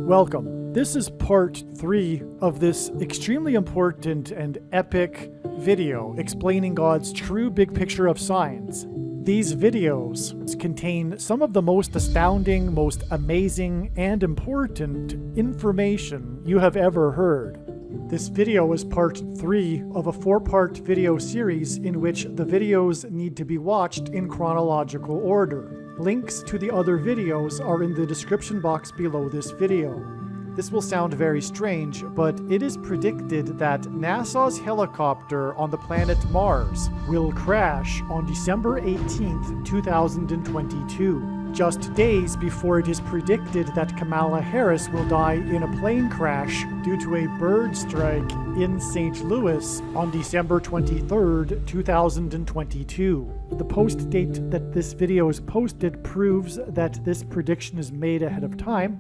Welcome. This is part 3 of this extremely important and epic video explaining God's true big picture of signs. These videos contain some of the most astounding, most amazing, and important information you have ever heard. This video is part 3 of a 4-part video series in which the videos need to be watched in chronological order. Links to the other videos are in the description box below this video. This will sound very strange, but it is predicted that NASA's helicopter on the planet Mars will crash on December 18th, 2022, just days before it is predicted that Kamala Harris will die in a plane crash due to a bird strike in St. Louis on December 23rd, 2022. The post date that this video is posted proves that this prediction is made ahead of time,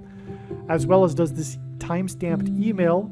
as well as does this time-stamped email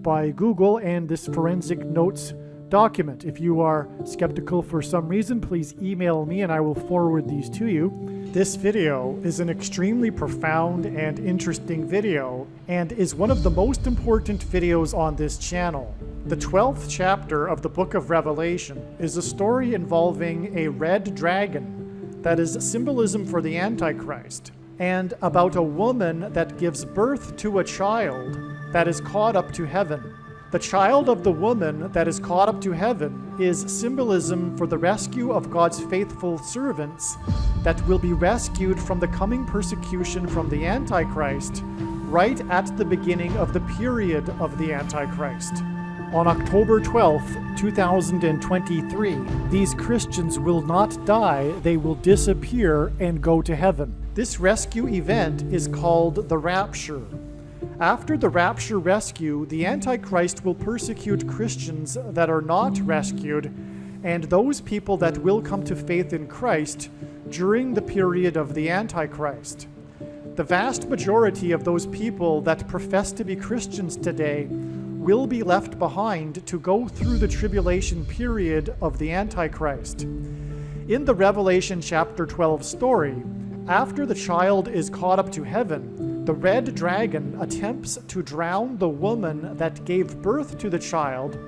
by Google and this forensic notes document. If you are skeptical for some reason, please email me and I will forward these to you. This video is an extremely profound and interesting video and is one of the most important videos on this channel. The 12th chapter of the book of Revelation is a story involving a red dragon that is symbolism for the Antichrist, and about a woman that gives birth to a child that is caught up to heaven. The child of the woman that is caught up to heaven is symbolism for the rescue of God's faithful servants that will be rescued from the coming persecution from the Antichrist right at the beginning of the period of the Antichrist. On October 12th, 2023, these Christians will not die, they will disappear and go to heaven. This rescue event is called the Rapture. After the Rapture rescue, the Antichrist will persecute Christians that are not rescued and those people that will come to faith in Christ during the period of the Antichrist. The vast majority of those people that profess to be Christians today will be left behind to go through the tribulation period of the Antichrist. In the Revelation chapter 12 story, after the child is caught up to heaven, the red dragon attempts to drown the woman that gave birth to the child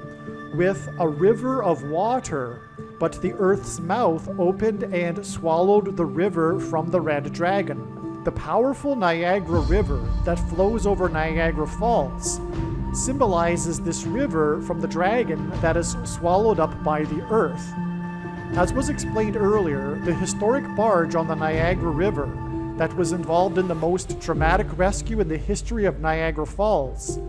with a river of water, but the earth's mouth opened and swallowed the river from the red dragon. The powerful Niagara River that flows over Niagara Falls symbolizes this river from the dragon that is swallowed up by the earth. As was explained earlier, the historic barge on the Niagara River that was involved in the most dramatic rescue in the history of Niagara Falls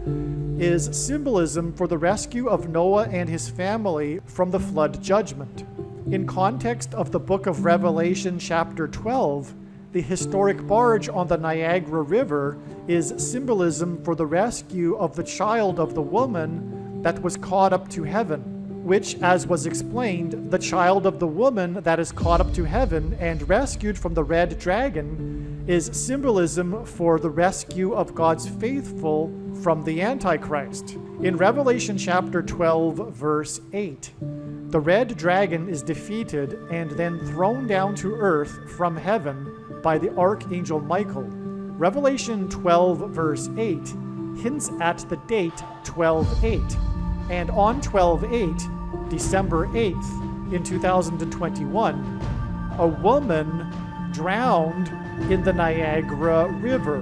is symbolism for the rescue of Noah and his family from the flood judgment. In context of the book of Revelation chapter 12, the historic barge on the Niagara River is symbolism for the rescue of the child of the woman that was caught up to heaven, which, as was explained, the child of the woman that is caught up to heaven and rescued from the red dragon is symbolism for the rescue of God's faithful from the Antichrist. In Revelation chapter 12, verse 8, the red dragon is defeated and then thrown down to earth from heaven by the archangel Michael. Revelation 12, verse 8 hints at the date 12/8. And on 12/8, December 8th, in 2021, a woman drowned in the Niagara River,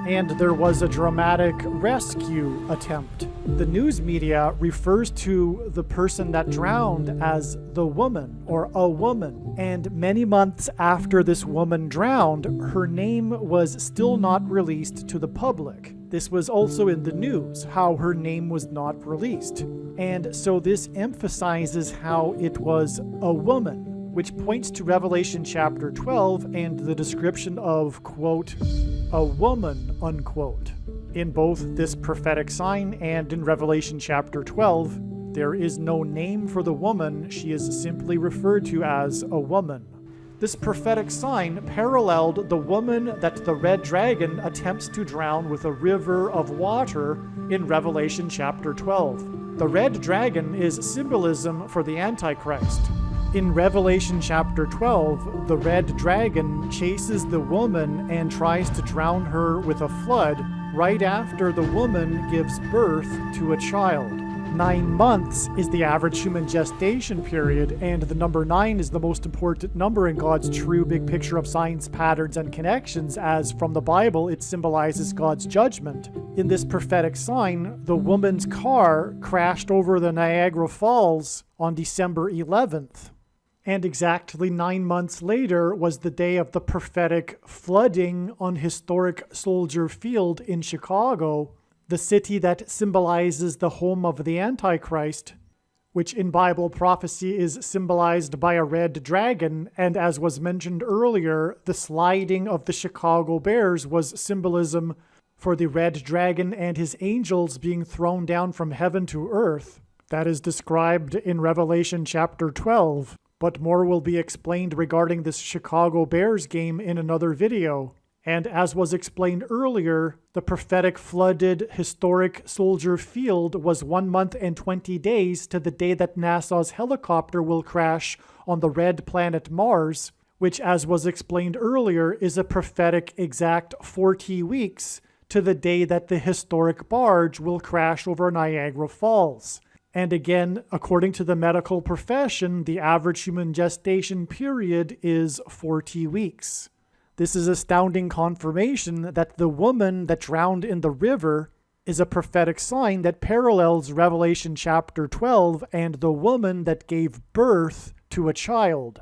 and there was a dramatic rescue attempt. The news media refers to the person that drowned as the woman or a woman, and many months after this woman drowned, her name was still not released to the public. This was also in the news, how her name was not released. And so this emphasizes how it was a woman, which points to Revelation chapter 12 and the description of, quote, a woman, unquote. In both this prophetic sign and in Revelation chapter 12, there is no name for the woman. She is simply referred to as a woman. This prophetic sign paralleled the woman that the red dragon attempts to drown with a river of water in Revelation chapter 12. The red dragon is symbolism for the Antichrist. In Revelation chapter 12, the red dragon chases the woman and tries to drown her with a flood, right after the woman gives birth to a child. 9 months is the average human gestation period, and the number 9 is the most important number in God's true big picture of signs, patterns, and connections, as from the Bible it symbolizes God's judgment. In this prophetic sign, the woman's car crashed over the Niagara Falls on December 11th. And exactly 9 months later was the day of the prophetic flooding on historic Soldier Field in Chicago, the city that symbolizes the home of the Antichrist, which in Bible prophecy is symbolized by a red dragon, and as was mentioned earlier, the sliding of the Chicago Bears was symbolism for the red dragon and his angels being thrown down from heaven to earth. That is described in Revelation chapter 12, but more will be explained regarding this Chicago Bears game in another video. And as was explained earlier, the prophetic flooded historic Soldier Field was 1 month and 20 days to the day that NASA's helicopter will crash on the red planet Mars, which, as was explained earlier, is a prophetic exact 40 weeks to the day that the historic barge will crash over Niagara Falls. And again, according to the medical profession, the average human gestation period is 40 weeks. This is astounding confirmation that the woman that drowned in the river is a prophetic sign that parallels Revelation chapter 12 and the woman that gave birth to a child.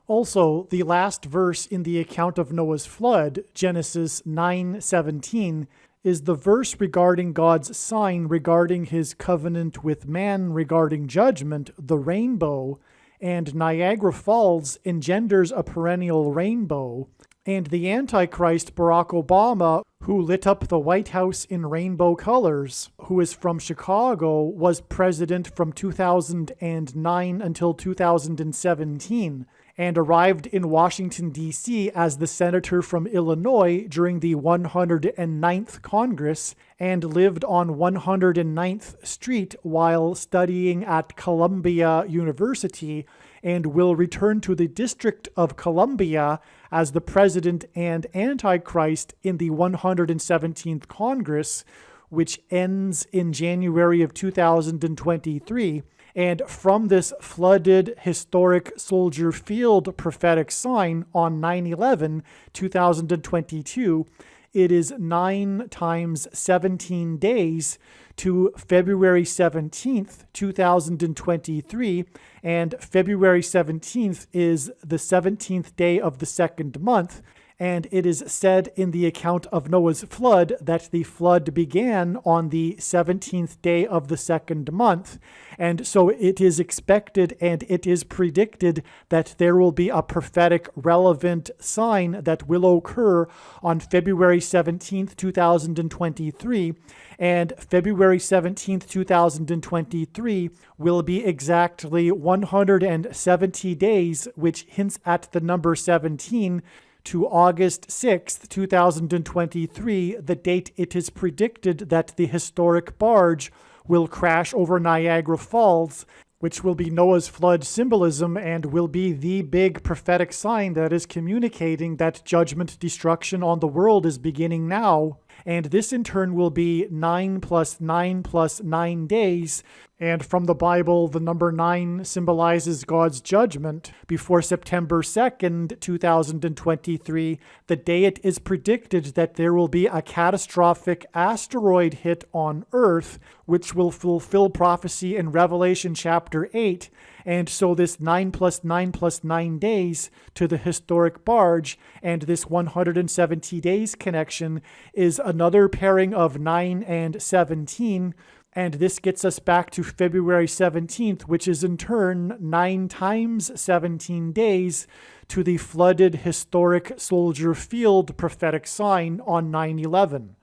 Also, the last verse in the account of Noah's flood, Genesis 9:17, is the verse regarding God's sign regarding his covenant with man regarding judgment, the rainbow, and Niagara Falls engenders a perennial rainbow. And the Antichrist, Barack Obama, who lit up the White House in rainbow colors, who is from Chicago, was president from 2009 until 2017, and arrived in Washington, D.C. as the senator from Illinois during the 109th Congress, and lived on 109th Street while studying at Columbia University, and will return to the District of Columbia as the president and Antichrist in the 117th Congress, which ends in January of 2023. And from this flooded historic Soldier Field prophetic sign on 9/11, 2022, it is 9 times 17 days to February 17th, 2023, and February 17th is the 17th day of the second month, and it is said in the account of Noah's flood that the flood began on the 17th day of the second month, and so it is expected and it is predicted that there will be a prophetic relevant sign that will occur on February 17th, 2023, and February 17th, 2023 will be exactly 170 days, which hints at the number 17, to August 6th, 2023, the date it is predicted that the historic barge will crash over Niagara Falls, which will be Noah's flood symbolism and will be the big prophetic sign that is communicating that judgment destruction on the world is beginning now. And this in turn will be 9 plus 9 plus 9 days. And from the Bible, the number 9 symbolizes God's judgment. Before September 2nd, 2023, the day it is predicted that there will be a catastrophic asteroid hit on Earth, which will fulfill prophecy in Revelation chapter 8. And so this 9 plus 9 plus 9 days to the historic barge and this 170 days connection is another pairing of 9 and 17. And this gets us back to February 17th, which is in turn 9 times 17 days to the flooded historic Soldier Field prophetic sign on 9/11.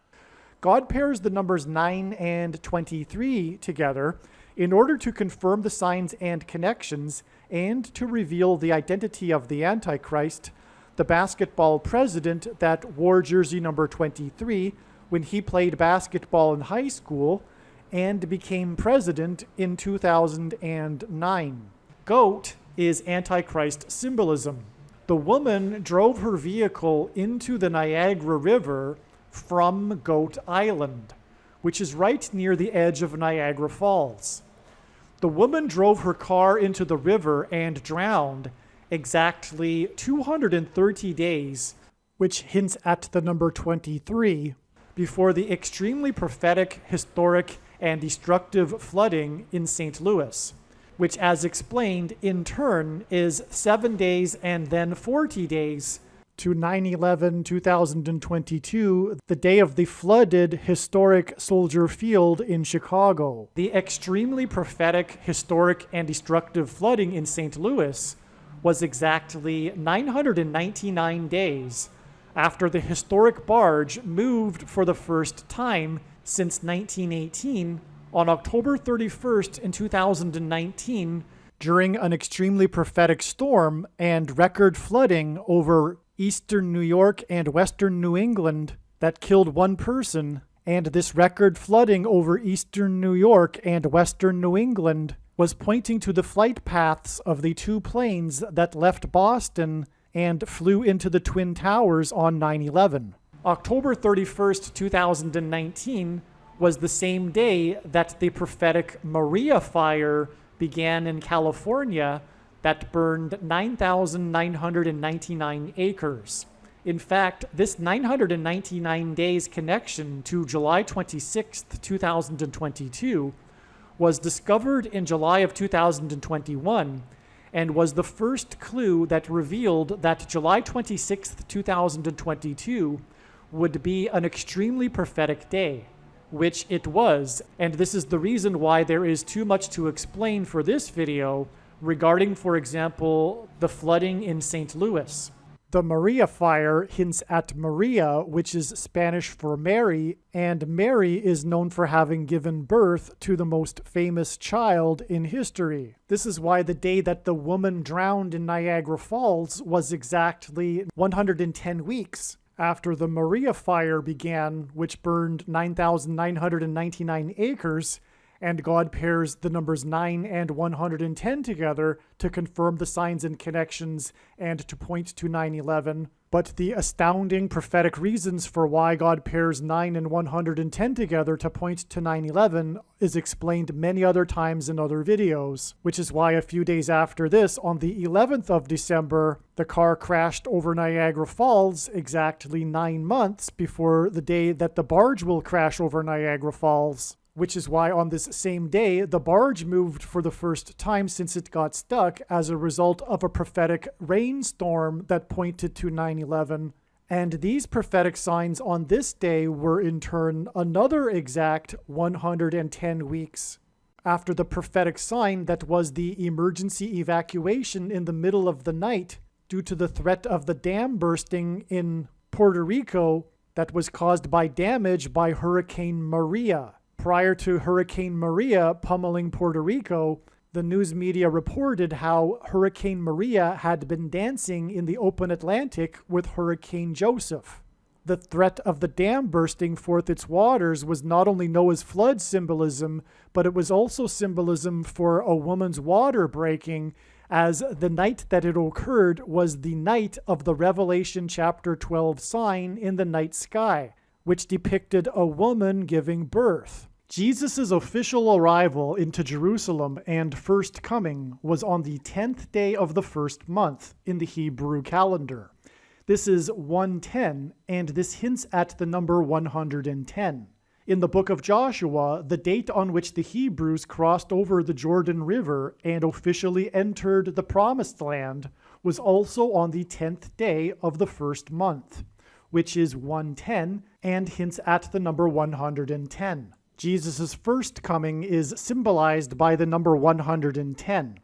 God pairs the numbers 9 and 23 together in order to confirm the signs and connections and to reveal the identity of the Antichrist, the basketball president that wore jersey number 23 when he played basketball in high school and became president in 2009. Goat is Antichrist symbolism. The woman drove her vehicle into the Niagara River from Goat Island, which is right near the edge of Niagara Falls. The woman drove her car into the river and drowned exactly 230 days, which hints at the number 23, before the extremely prophetic, historic, and destructive flooding in St. Louis, which, as explained, in turn is 7 days and then 40 days to 9/11/2022, the day of the flooded historic Soldier Field in Chicago. The extremely prophetic, historic, and destructive flooding in St. Louis was exactly 999 days after the historic barge moved for the first time since 1918 on October 31st in 2019 during an extremely prophetic storm and record flooding over eastern New York and western New England that killed one person, and this record flooding over eastern New York and western New England was pointing to the flight paths of the two planes that left Boston and flew into the Twin Towers on 9/11. October 31st, 2019 was the same day that the prophetic Maria fire began in California that burned 9,999 acres. In fact, this 999 days connection to July 26th, 2022 was discovered in July of 2021 and was the first clue that revealed that July 26th, 2022 would be an extremely prophetic day, which it was, and this is the reason why there is too much to explain for this video regarding, for example, the flooding in St. Louis. The Maria fire hints at Maria, which is Spanish for Mary, and Mary is known for having given birth to the most famous child in history. This is why the day that the woman drowned in Niagara Falls was exactly 110 weeks after the Maria fire began, which burned 9,999 acres, and God pairs the numbers 9 and 110 together to confirm the signs and connections and to point to 9/11. But the astounding prophetic reasons for why God pairs 9 and 110 together to point to 9/11 is explained many other times in other videos, which is why a few days after this, on the 11th of December, the car crashed over Niagara Falls exactly 9 months before the day that the barge will crash over Niagara Falls. Which is why on this same day, the barge moved for the first time since it got stuck as a result of a prophetic rainstorm that pointed to 9/11. And these prophetic signs on this day were in turn another exact 110 weeks after the prophetic sign that was the emergency evacuation in the middle of the night due to the threat of the dam bursting in Puerto Rico that was caused by damage by Hurricane Maria. Prior to Hurricane Maria pummeling Puerto Rico, the news media reported how Hurricane Maria had been dancing in the open Atlantic with Hurricane Joseph. The threat of the dam bursting forth its waters was not only Noah's flood symbolism, but it was also symbolism for a woman's water breaking, as the night that it occurred was the night of the Revelation chapter 12 sign in the night sky, which depicted a woman giving birth. Jesus' official arrival into Jerusalem and first coming was on the 10th day of the first month in the Hebrew calendar. This is 110, and this hints at the number 110. In the book of Joshua, the date on which the Hebrews crossed over the Jordan River and officially entered the Promised Land was also on the 10th day of the first month, which is 110 and hints at the number 110. Jesus' first coming is symbolized by the number 110.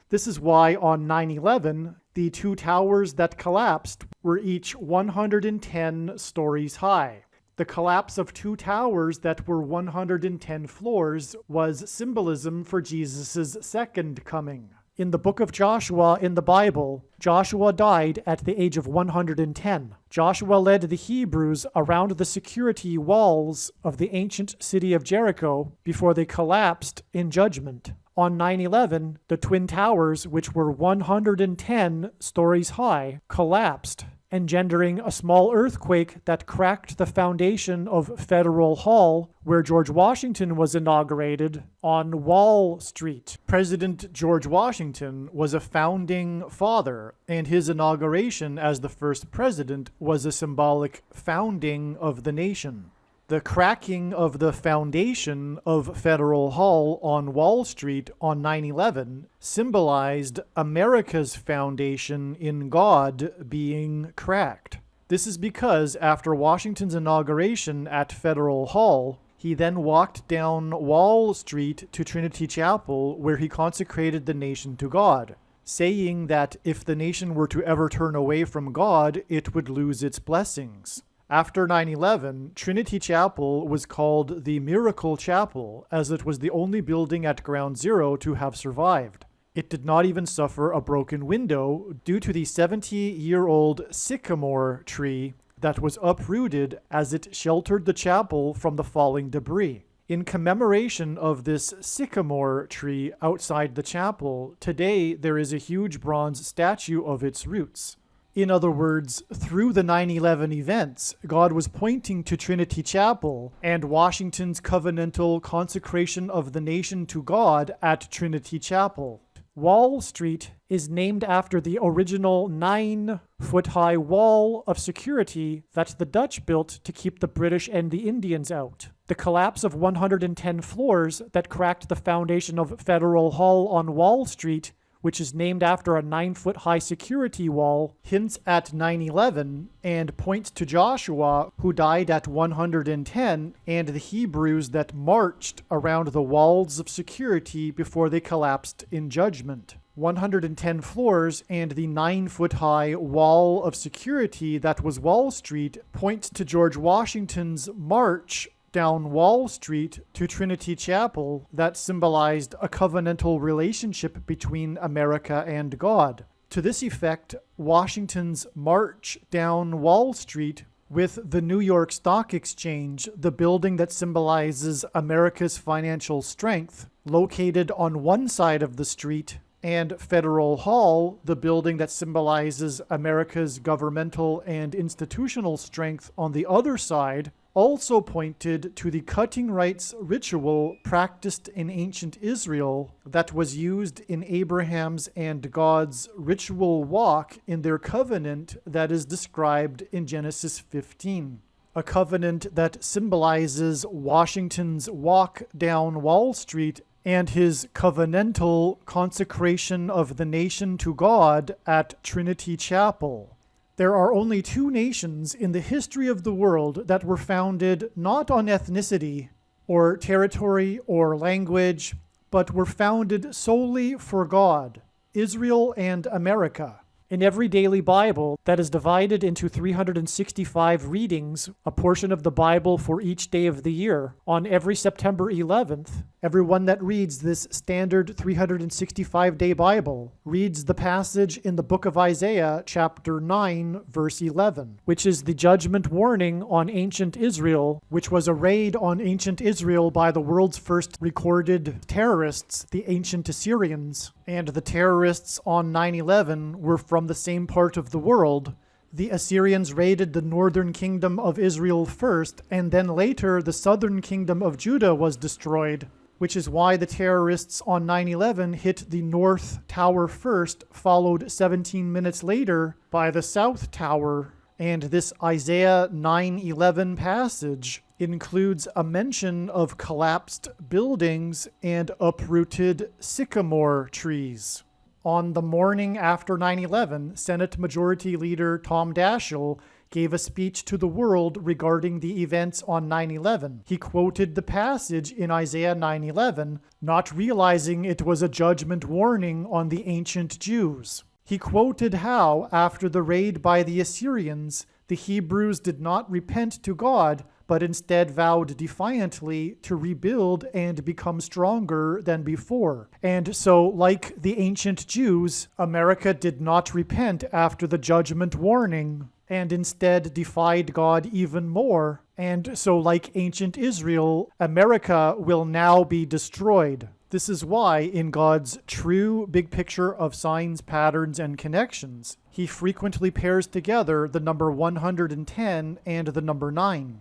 This is why on 9/11, the two towers that collapsed were each 110 stories high. The collapse of two towers that were 110 floors was symbolism for Jesus' second coming. In the book of Joshua in the Bible, Joshua died at the age of 110. Joshua led the Hebrews around the security walls of the ancient city of Jericho before they collapsed in judgment. On 9/11, the Twin Towers, which were 110 stories high, collapsed, engendering a small earthquake that cracked the foundation of Federal Hall, where George Washington was inaugurated, on Wall Street. President George Washington was a founding father, and his inauguration as the first president was a symbolic founding of the nation. The cracking of the foundation of Federal Hall on Wall Street on 9/11 symbolized America's foundation in God being cracked. This is because after Washington's inauguration at Federal Hall, he then walked down Wall Street to Trinity Chapel, where he consecrated the nation to God, saying that if the nation were to ever turn away from God, it would lose its blessings. After 9/11, Trinity Chapel was called the Miracle Chapel, as it was the only building at Ground Zero to have survived. It did not even suffer a broken window due to the 70-year-old sycamore tree that was uprooted as it sheltered the chapel from the falling debris. In commemoration of this sycamore tree outside the chapel, today there is a huge bronze statue of its roots. In other words, through the 9/11 events, God was pointing to Trinity Chapel and Washington's covenantal consecration of the nation to God at Trinity Chapel. Wall Street is named after the original 9-foot-high wall of security that the Dutch built to keep the British and the Indians out. The collapse of 110 floors that cracked the foundation of Federal Hall on Wall Street, which is named after a 9-foot-high security wall, hints at 9/11 and points to Joshua, who died at 110, and the Hebrews that marched around the walls of security before they collapsed in judgment. 110 floors and the 9-foot-high wall of security that was Wall Street points to George Washington's march down Wall Street to Trinity Chapel that symbolized a covenantal relationship between America and God. To this effect, Washington's march down Wall Street with the New York Stock Exchange, the building that symbolizes America's financial strength, located on one side of the street, and Federal Hall, the building that symbolizes America's governmental and institutional strength on the other side, also pointed to the cutting rights ritual practiced in ancient Israel that was used in Abraham's and God's ritual walk in their covenant that is described in Genesis 15. A covenant that symbolizes Washington's walk down Wall Street and his covenantal consecration of the nation to God at Trinity Chapel. There are only two nations in the history of the world that were founded not on ethnicity or territory or language, but were founded solely for God: Israel and America. In every daily Bible that is divided into 365 readings, a portion of the Bible for each day of the year, on every September 11th, everyone that reads this standard 365-day Bible reads the passage in the book of Isaiah, chapter 9, verse 11, which is the judgment warning on ancient Israel, which was a raid on ancient Israel by the world's first recorded terrorists, the ancient Assyrians. And the terrorists on 9/11 were from the same part of the world. The Assyrians raided the northern kingdom of Israel first, and then later the southern kingdom of Judah was destroyed, which is why the terrorists on 9/11 hit the North Tower first, followed 17 minutes later by the South Tower. And this Isaiah 9:11 passage includes a mention of collapsed buildings and uprooted sycamore trees. On the morning after 9/11, Senate Majority Leader Tom Daschle gave a speech to the world regarding the events on 9/11. He quoted the passage in Isaiah 9:11, not realizing it was a judgment warning on the ancient Jews. He quoted how, after the raid by the Assyrians, the Hebrews did not repent to God, but instead vowed defiantly to rebuild and become stronger than before. And so, like the ancient Jews, America did not repent after the judgment warning, and instead defied God even more. And so, like ancient Israel, America will now be destroyed. This is why, in God's true big picture of signs, patterns, and connections, he frequently pairs together the number 110 and the number 9.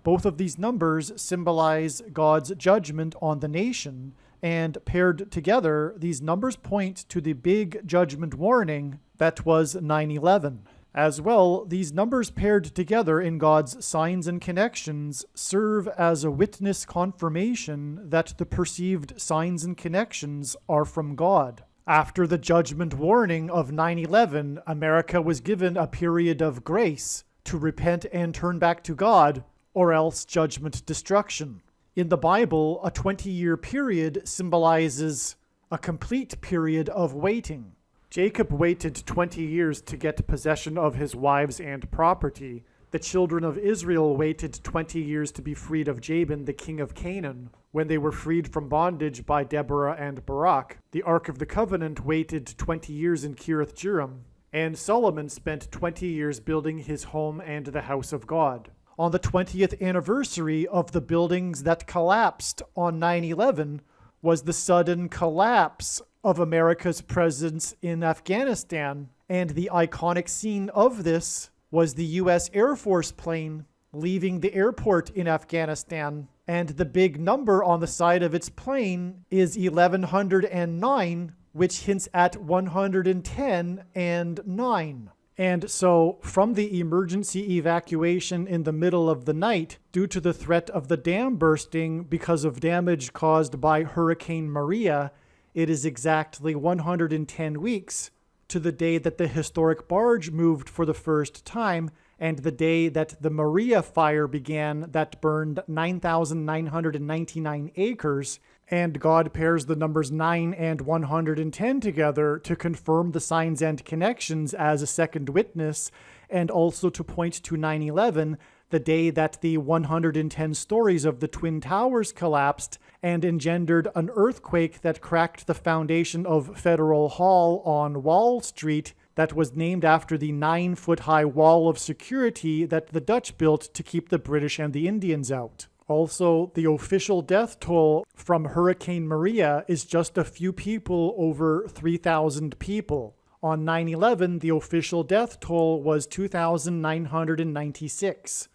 Both of these numbers symbolize God's judgment on the nation, and paired together, these numbers point to the big judgment warning that was 9/11. As well, these numbers paired together in God's signs and connections serve as a witness confirmation that the perceived signs and connections are from God. After the judgment warning of 9/11, America was given a period of grace to repent and turn back to God, or else judgment destruction. In the Bible, a 20-year period symbolizes a complete period of waiting. Jacob waited 20 years to get possession of his wives and property. The children of Israel waited 20 years to be freed of Jabin, the king of Canaan, when they were freed from bondage by Deborah and Barak. The Ark of the Covenant waited 20 years in Kiriath Jearim, and Solomon spent 20 years building his home and the house of God. On the 20th anniversary of the buildings that collapsed on 9/11 was the sudden collapse of America's presence in Afghanistan, and the iconic scene of this was the U.S. Air Force plane leaving the airport in Afghanistan, and the big number on the side of its plane is 1109, which hints at 110 and 9. And so, from the emergency evacuation in the middle of the night, due to the threat of the dam bursting because of damage caused by Hurricane Maria, it is exactly 110 weeks to the day that the historic barge moved for the first time, and the day that the Maria fire began that burned 9,999 acres, and God pairs the numbers 9 and 110 together to confirm the signs and connections as a second witness, and also to point to 9/11, the day that the 110 stories of the Twin Towers collapsed and engendered an earthquake that cracked the foundation of Federal Hall on Wall Street that was named after the 9-foot-high wall of security that the Dutch built to keep the British and the Indians out. Also, the official death toll from Hurricane Maria is just a few people over 3,000 people. On 9/11, the official death toll was 2,996.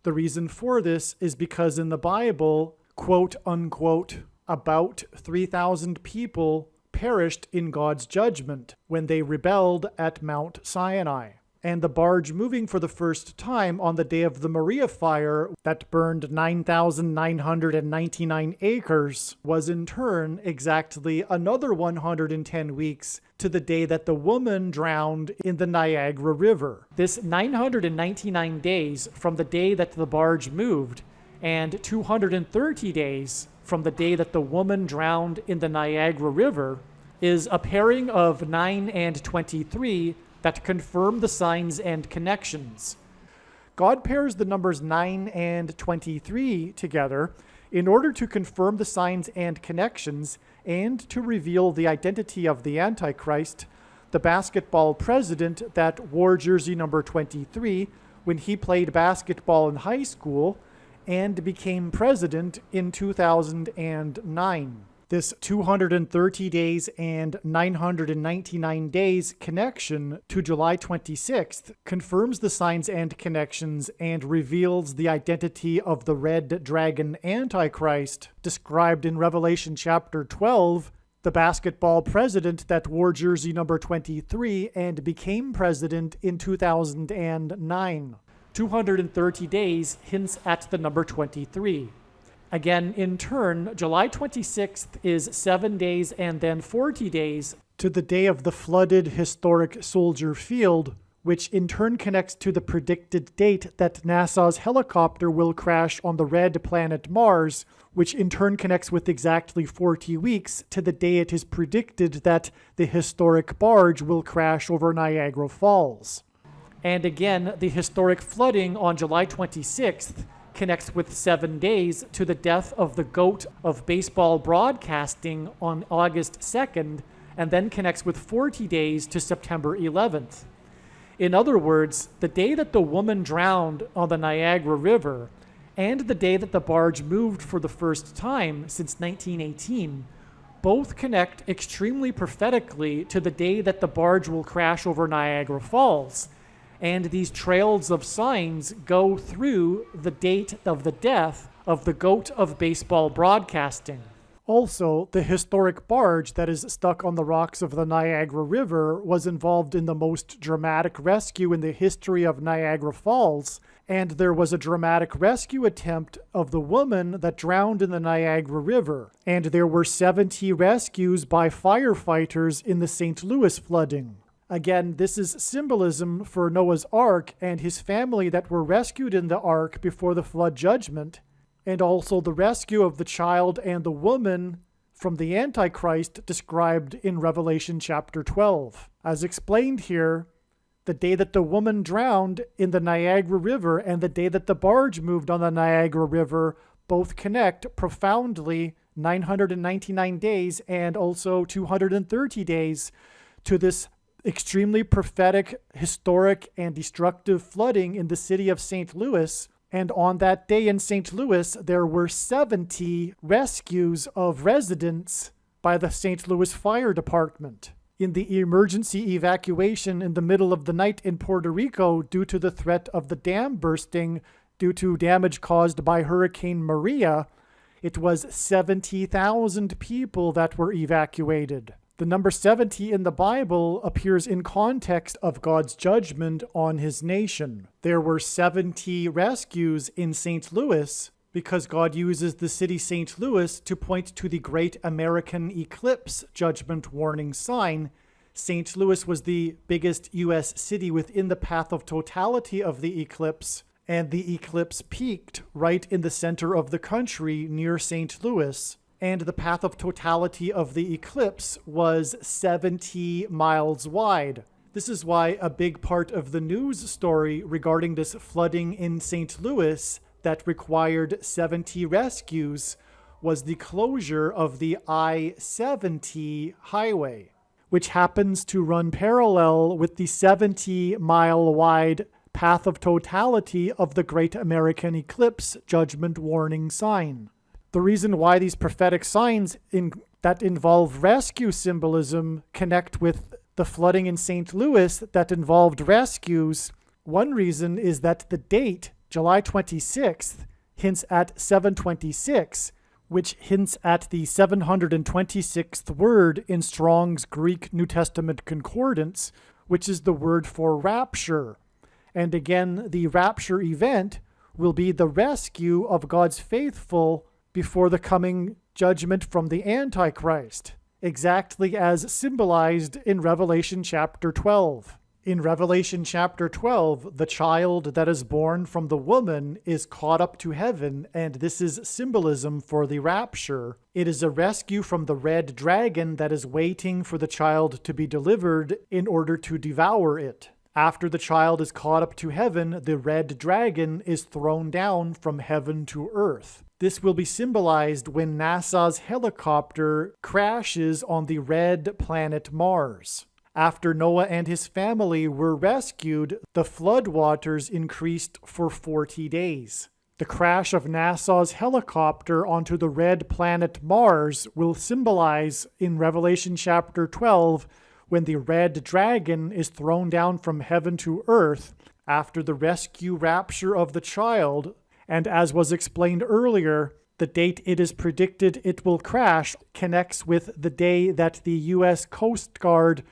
The reason for this is because in the Bible, quote unquote, about 3,000 people perished in God's judgment when they rebelled at Mount Sinai. And the barge moving for the first time on the day of the Maria fire that burned 9,999 acres was in turn exactly another 110 weeks to the day that the woman drowned in the Niagara River. This 999 days from the day that the barge moved and 230 days from the day that the woman drowned in the Niagara River is a pairing of 9 and 23 that confirm the signs and connections. God pairs the numbers 9 and 23 together in order to confirm the signs and connections and to reveal the identity of the Antichrist, the basketball president that wore jersey number 23 when he played basketball in high school and became president in 2009. This 230 days and 999 days connection to July 26th confirms the signs and connections and reveals the identity of the red dragon Antichrist, described in Revelation chapter 12, the basketball president that wore jersey number 23 and became president in 2009. 230 days hints at the number 23. Again, in turn, July 26th is 7 days and then 40 days to the day of the flooded historic Soldier Field, which in turn connects to the predicted date that NASA's helicopter will crash on the red planet Mars, which in turn connects with exactly 40 weeks to the day it is predicted that the historic barge will crash over Niagara Falls. And again, the historic flooding on July 26th connects with 7 days to the death of the GOAT of baseball broadcasting on August 2nd, and then connects with 40 days to September 11th. In other words, the day that the woman drowned on the Niagara River and the day that the barge moved for the first time since 1918 both connect extremely prophetically to the day that the barge will crash over Niagara Falls. And these trails of signs go through the date of the death of the GOAT of baseball broadcasting. Also, the historic barge that is stuck on the rocks of the Niagara River was involved in the most dramatic rescue in the history of Niagara Falls, and there was a dramatic rescue attempt of the woman that drowned in the Niagara River, and there were 70 rescues by firefighters in the St. Louis flooding. Again, this is symbolism for Noah's Ark and his family that were rescued in the ark before the flood judgment, and also the rescue of the child and the woman from the Antichrist described in Revelation chapter 12. As explained here, the day that the woman drowned in the Niagara River and the day that the barge moved on the Niagara River both connect profoundly 999 days and also 230 days to this extremely prophetic, historic, and destructive flooding in the city of St. Louis. And on that day in St. Louis, there were 70 rescues of residents by the St. Louis Fire Department in the emergency evacuation in the middle of the night in Puerto Rico due to the threat of the dam bursting due to damage caused by Hurricane Maria. It was 70,000 people that were evacuated. The number 70 in the Bible appears in context of God's judgment on his nation. There were 70 rescues in St. Louis because God uses the city St. Louis to point to the great American eclipse judgment warning sign. St. Louis was the biggest U.S. city within the path of totality of the eclipse, and the eclipse peaked right in the center of the country near St. Louis. And the path of totality of the eclipse was 70 miles wide. This is why a big part of the news story regarding this flooding in St. Louis that required 70 rescues was the closure of the I-70 highway, which happens to run parallel with the 70-mile-wide path of totality of the Great American Eclipse judgment warning sign. The reason why these prophetic signs that involve rescue symbolism connect with the flooding in St. Louis that involved rescues, one reason is that the date, July 26th, hints at 726, which hints at the 726th word in Strong's Greek New Testament Concordance, which is the word for rapture. And again, the rapture event will be the rescue of God's faithful before the coming judgment from the Antichrist, exactly as symbolized in Revelation chapter 12. In Revelation chapter 12, the child that is born from the woman is caught up to heaven, and this is symbolism for the rapture. It is a rescue from the red dragon that is waiting for the child to be delivered in order to devour it. After the child is caught up to heaven, the red dragon is thrown down from heaven to earth. This will be symbolized when NASA's helicopter crashes on the red planet Mars. After Noah and his family were rescued, the floodwaters increased for 40 days. The crash of NASA's helicopter onto the red planet Mars will symbolize in Revelation chapter 12 when the red dragon is thrown down from heaven to earth after the rescue rapture of the child. And as was explained earlier, the date it is predicted it will crash connects with the day that the U.S. Coast Guard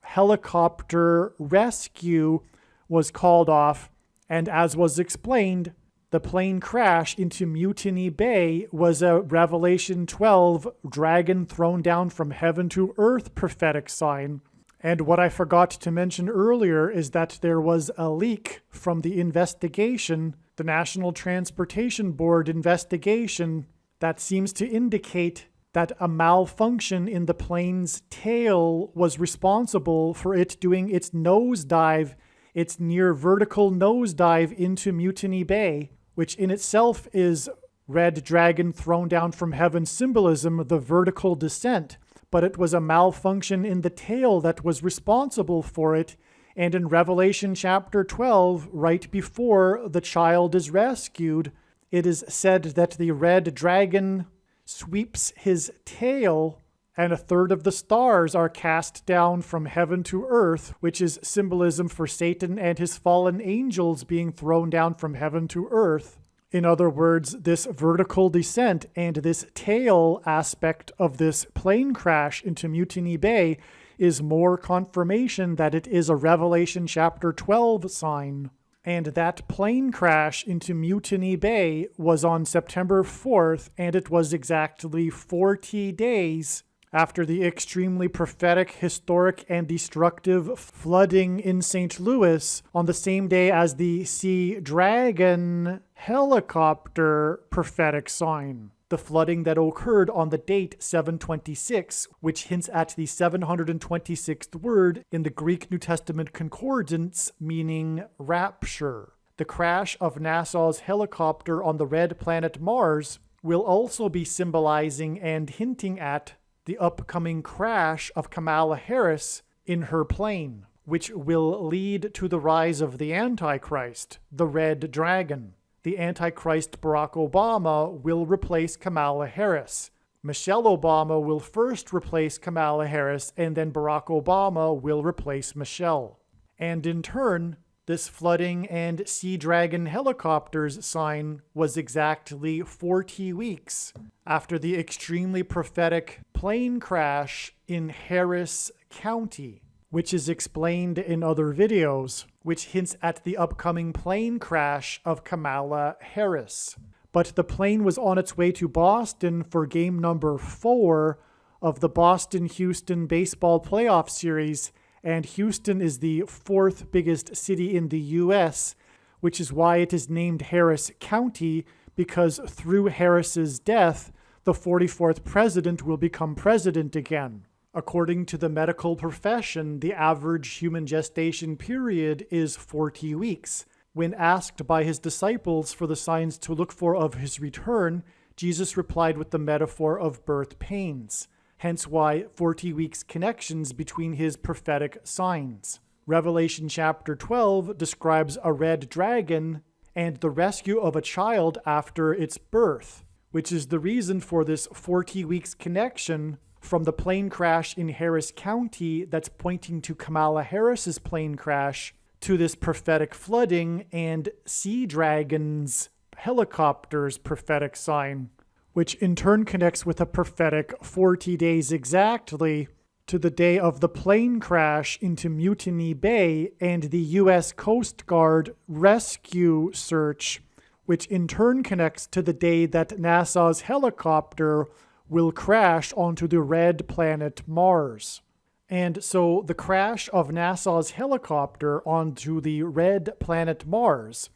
helicopter rescue was called off. And as was explained, the plane crash into Mutiny Bay was a Revelation 12 dragon thrown down from heaven to earth prophetic sign. And what I forgot to mention earlier is that there was a leak from the investigation, the National Transportation Board investigation, that seems to indicate that a malfunction in the plane's tail was responsible for it doing its nosedive, its near vertical nosedive into Mutiny Bay, which in itself is red dragon thrown down from heaven symbolism, the vertical descent. But it was a malfunction in the tail that was responsible for it. And in Revelation chapter 12, right before the child is rescued, it is said that the red dragon sweeps his tail and a third of the stars are cast down from heaven to earth, which is symbolism for Satan and his fallen angels being thrown down from heaven to earth. In other words, this vertical descent and this tail aspect of this plane crash into Mutiny Bay is more confirmation that it is a Revelation chapter 12 sign. And that plane crash into Mutiny Bay was on September 4th, and it was exactly 40 days after the extremely prophetic, historic, and destructive flooding in St. Louis on the same day as the Sea Dragon helicopter prophetic sign. The flooding that occurred on the date 726, which hints at the 726th word in the Greek New Testament concordance, meaning rapture. The crash of NASA's helicopter on the red planet Mars will also be symbolizing and hinting at the upcoming crash of Kamala Harris in her plane, which will lead to the rise of the Antichrist, the Red Dragon. The Antichrist Barack Obama will replace Kamala Harris. Michelle Obama will first replace Kamala Harris, and then Barack Obama will replace Michelle. And in turn, this flooding and Sea Dragon helicopters sign was exactly 40 weeks after the extremely prophetic plane crash in Harris County, which is explained in other videos, which hints at the upcoming plane crash of Kamala Harris. But the plane was on its way to Boston for game number 4 of the Boston-Houston baseball playoff series, and Houston is the 4th biggest city in the U.S., which is why it is named Harris County, because through Harris's death, the 44th president will become president again. According to the medical profession, the average human gestation period is 40 weeks. When asked by his disciples for the signs to look for of his return, Jesus replied with the metaphor of birth pains. Hence why 40 weeks connections between his prophetic signs. Revelation chapter 12 describes a red dragon and the rescue of a child after its birth, which is the reason for this 40 weeks connection from the plane crash in Harris County that's pointing to Kamala Harris's plane crash to this prophetic flooding and Sea Dragon's helicopter's prophetic sign, which in turn connects with a prophetic 40 days exactly to the day of the plane crash into Mutiny Bay and the U.S. Coast Guard rescue search, which in turn connects to the day that NASA's helicopter will crash onto the red planet Mars. And so the crash of NASA's helicopter onto the red planet Mars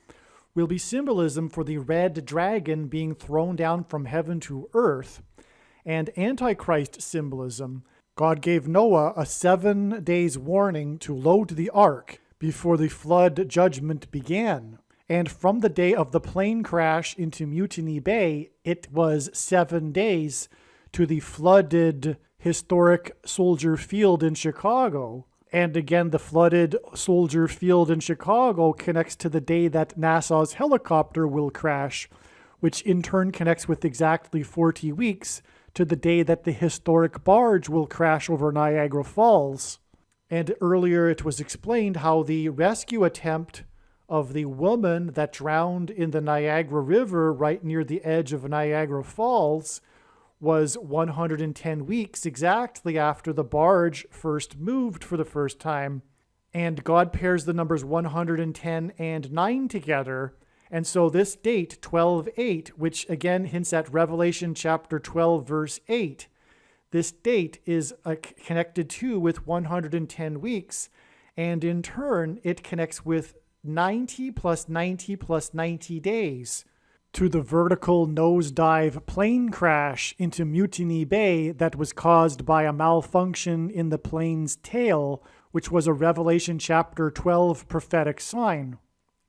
will be symbolism for the red dragon being thrown down from heaven to earth, and Antichrist symbolism. God gave Noah a 7 days warning to load the ark before the flood judgment began. And from the day of the plane crash into Mutiny Bay, it was 7 days to the flooded historic Soldier Field in Chicago. And again, the flooded Soldier Field in Chicago connects to the day that NASA's helicopter will crash, which in turn connects with exactly 40 weeks to the day that the historic barge will crash over Niagara Falls. And earlier it was explained how the rescue attempt of the woman that drowned in the Niagara River right near the edge of Niagara Falls was 110 weeks exactly after the barge first moved for the first time. And God pairs the numbers 110 and 9 together. And so this date, 12/8, which again hints at Revelation chapter 12, verse 8, this date is connected to with 110 weeks. And in turn, it connects with 90 plus 90 plus 90 days to the vertical nosedive plane crash into Mutiny Bay that was caused by a malfunction in the plane's tail, which was a Revelation chapter 12 prophetic sign.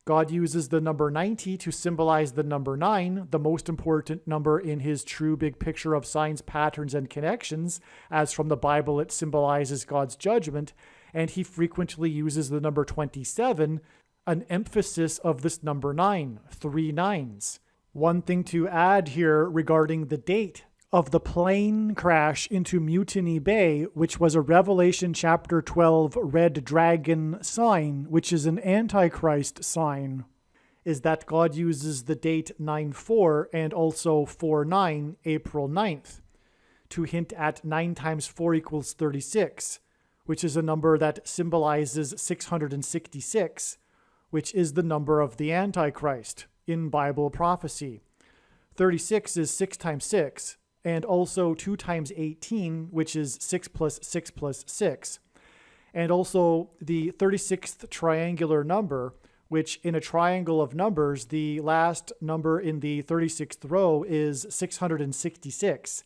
God uses the number 90 to symbolize the number 9, the most important number in his true big picture of signs, patterns, and connections, as from the Bible it symbolizes God's judgment, and he frequently uses the number 27, an emphasis of this number 9, 3 nines. One thing to add here regarding the date of the plane crash into Mutiny Bay, which was a Revelation chapter 12 red dragon sign, which is an Antichrist sign, is that God uses the date 9/4 and also 4/9, April 9th, to hint at 9 times 4 equals 36, which is a number that symbolizes 666, which is the number of the Antichrist in Bible prophecy. 36 is 6 times 6, and also 2 times 18, which is 6 plus 6 plus 6. And also the 36th triangular number, which in a triangle of numbers, the last number in the 36th row is 666.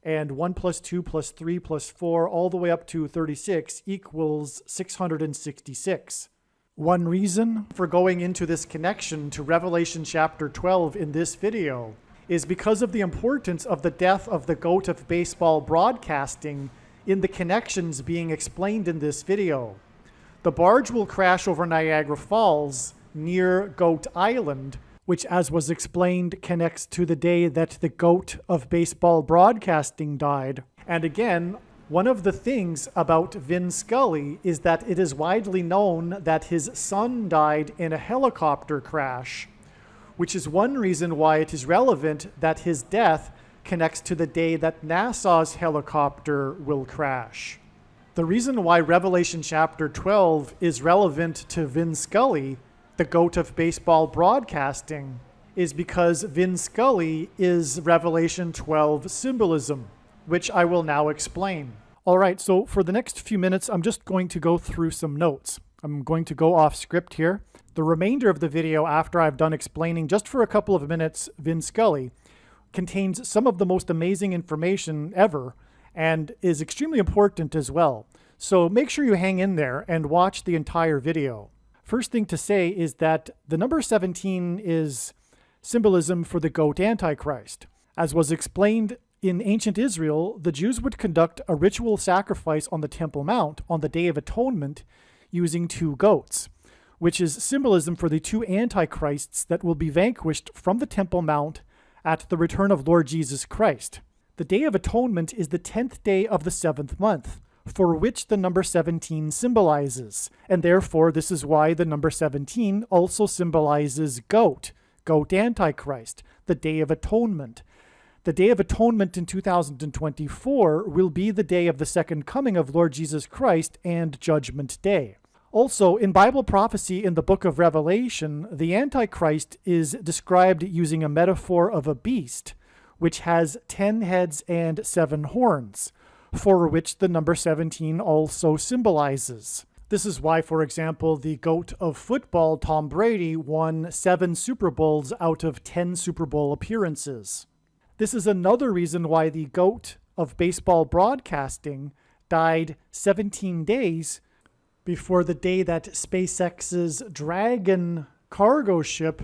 And 1 plus 2 plus 3 plus 4 all the way up to 36 equals 666. One reason for going into this connection to Revelation chapter 12 in this video is because of the importance of the death of the goat of baseball broadcasting in the connections being explained in this video. The barge will crash over Niagara Falls near Goat Island, which, as was explained, connects to the day that the goat of baseball broadcasting died. And again, one of the things about Vin Scully is that it is widely known that his son died in a helicopter crash, which is one reason why it is relevant that his death connects to the day that NASA's helicopter will crash. The reason why Revelation chapter 12 is relevant to Vin Scully, the goat of baseball broadcasting, is because Vin Scully is Revelation 12 symbolism, which I will now explain. All right, so for the next few minutes, I'm just going to go through some notes. I'm going to go off script here. The remainder of the video, after I've done explaining just for a couple of minutes Vin Scully, contains some of the most amazing information ever and is extremely important as well. So make sure you hang in there and watch the entire video. First thing to say is that the number 17 is symbolism for the goat Antichrist. As was explained in ancient Israel, the Jews would conduct a ritual sacrifice on the Temple Mount on the Day of Atonement using 2 goats, which is symbolism for the 2 antichrists that will be vanquished from the Temple Mount at the return of Lord Jesus Christ. The Day of Atonement is the 10th day of the 7th month, for which the number 17 symbolizes, and therefore this is why the number 17 also symbolizes goat Antichrist, the Day of Atonement. The Day of Atonement in 2024 will be the day of the second coming of Lord Jesus Christ and Judgment Day. Also, in Bible prophecy in the book of Revelation, the Antichrist is described using a metaphor of a beast, which has 10 heads and 7 horns, for which the number 17 also symbolizes. This is why, for example, the GOAT of football, Tom Brady, won 7 Super Bowls out of 10 Super Bowl appearances. This is another reason why the GOAT of baseball broadcasting died 17 days before the day that SpaceX's Dragon cargo ship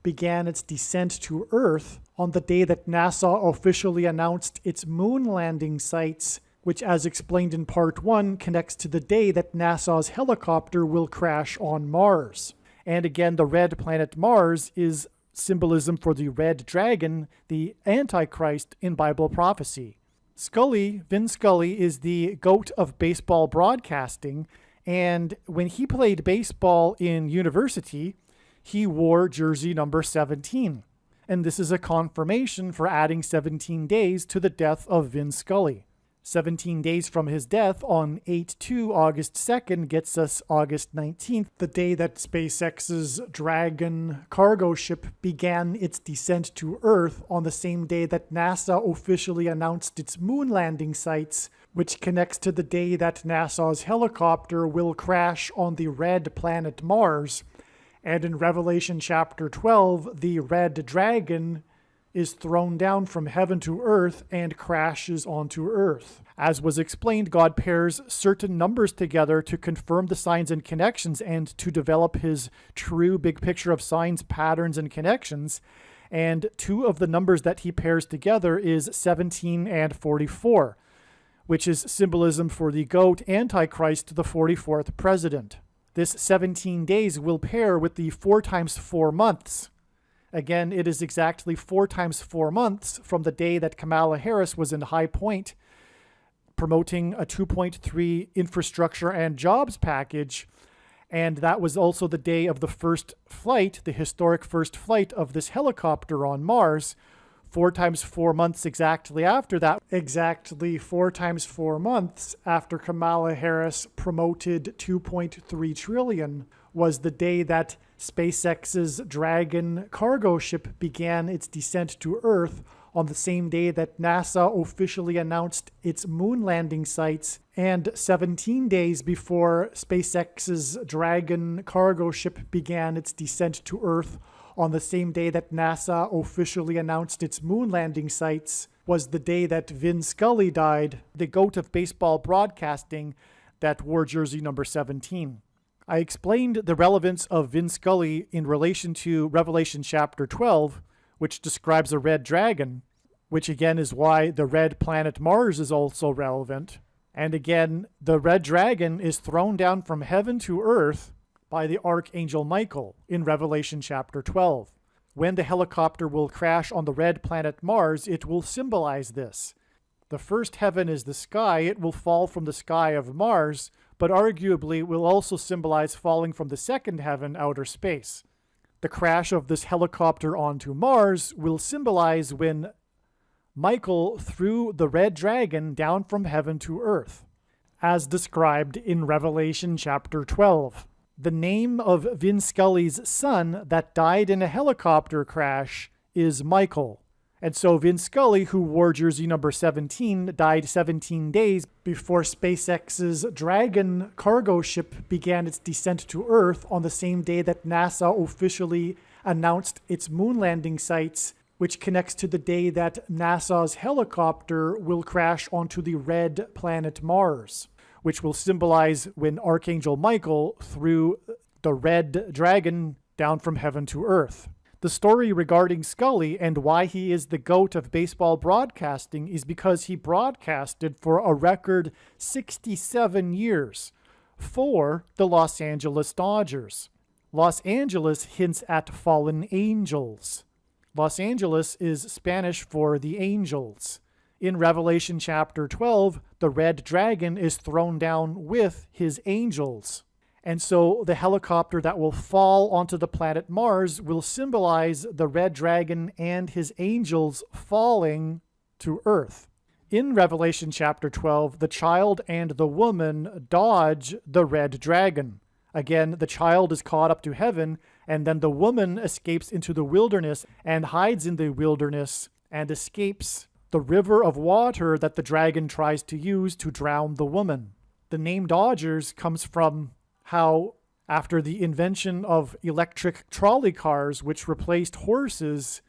began its descent to Earth, on the day that NASA officially announced its moon landing sites, which, as explained in part 1, connects to the day that NASA's helicopter will crash on Mars. And again, the red planet Mars is symbolism for the red dragon, the Antichrist in Bible prophecy. Vin Scully, is the GOAT of baseball broadcasting, and when he played baseball in university, he wore jersey number 17. And this is a confirmation for adding 17 days to the death of Vin Scully. 17 days from his death on 8/2, August 2nd, gets us August 19th, the day that SpaceX's Dragon cargo ship began its descent to Earth, on the same day that NASA officially announced its moon landing sites, which connects to the day that NASA's helicopter will crash on the red planet Mars. And in Revelation chapter 12, the red dragon is thrown down from heaven to earth and crashes onto earth. As was explained, God pairs certain numbers together to confirm the signs and connections and to develop his true big picture of signs, patterns, and connections. And 2 of the numbers that he pairs together is 17 and 44, which is symbolism for the GOAT Antichrist, the 44th president. This 17 days will pair with the 4 times 4 months, Again, it is exactly 4 times 4 months from the day that Kamala Harris was in High Point promoting a 2.3 infrastructure and jobs package. And that was also the day of the first flight, the historic first flight of this helicopter on Mars. 4 times 4 months exactly after that, exactly 4 times 4 months after Kamala Harris promoted 2.3 trillion, was the day that SpaceX's Dragon cargo ship began its descent to Earth, on the same day that NASA officially announced its moon landing sites, and 17 days before SpaceX's Dragon cargo ship began its descent to Earth, on the same day that NASA officially announced its moon landing sites, was the day that Vin Scully died, the GOAT of baseball broadcasting that wore jersey number 17. I explained the relevance of Vin Scully in relation to Revelation chapter 12, which describes a red dragon, which again is why the red planet Mars is also relevant. And again, the red dragon is thrown down from heaven to earth by the Archangel Michael in Revelation chapter 12. When the helicopter will crash on the red planet Mars, it will symbolize this. The first heaven is the sky. It will fall from the sky of Mars, but arguably will also symbolize falling from the second heaven, outer space. The crash of this helicopter onto Mars will symbolize when Michael threw the red dragon down from heaven to earth, as described in Revelation chapter 12. The name of Vin Scully's son that died in a helicopter crash is Michael. And so Vin Scully, who wore jersey number 17, died 17 days before SpaceX's Dragon cargo ship began its descent to Earth, on the same day that NASA officially announced its moon landing sites, which connects to the day that NASA's helicopter will crash onto the red planet Mars, which will symbolize when Archangel Michael threw the red dragon down from heaven to earth. The story regarding Scully and why he is the GOAT of baseball broadcasting is because he broadcasted for a record 67 years for the Los Angeles Dodgers. Los Angeles hints at fallen angels. Los Angeles is Spanish for the angels. In Revelation chapter 12, the red dragon is thrown down with his angels. And so the helicopter that will fall onto the planet Mars will symbolize the red dragon and his angels falling to Earth. In Revelation chapter 12, the child and the woman dodge the red dragon. Again, the child is caught up to heaven, and then the woman escapes into the wilderness and hides in the wilderness and escapes the river of water that the dragon tries to use to drown the woman. The name Dodgers comes from how, after the invention of electric trolley cars, which replaced horses,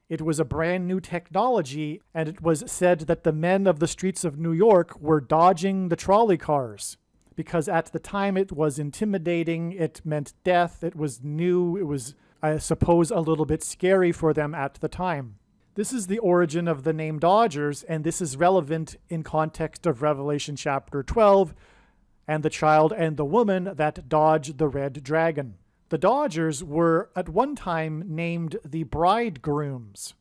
it was a brand new technology, and it was said that the men of the streets of New York were dodging the trolley cars, because at the time it was intimidating, it meant death, it was new, it was, I suppose, a little bit scary for them at the time. This is the origin of the name Dodgers, and this is relevant in context of Revelation chapter 12, and the child and the woman that dodge the red dragon. The Dodgers were at one time named the bridegrooms.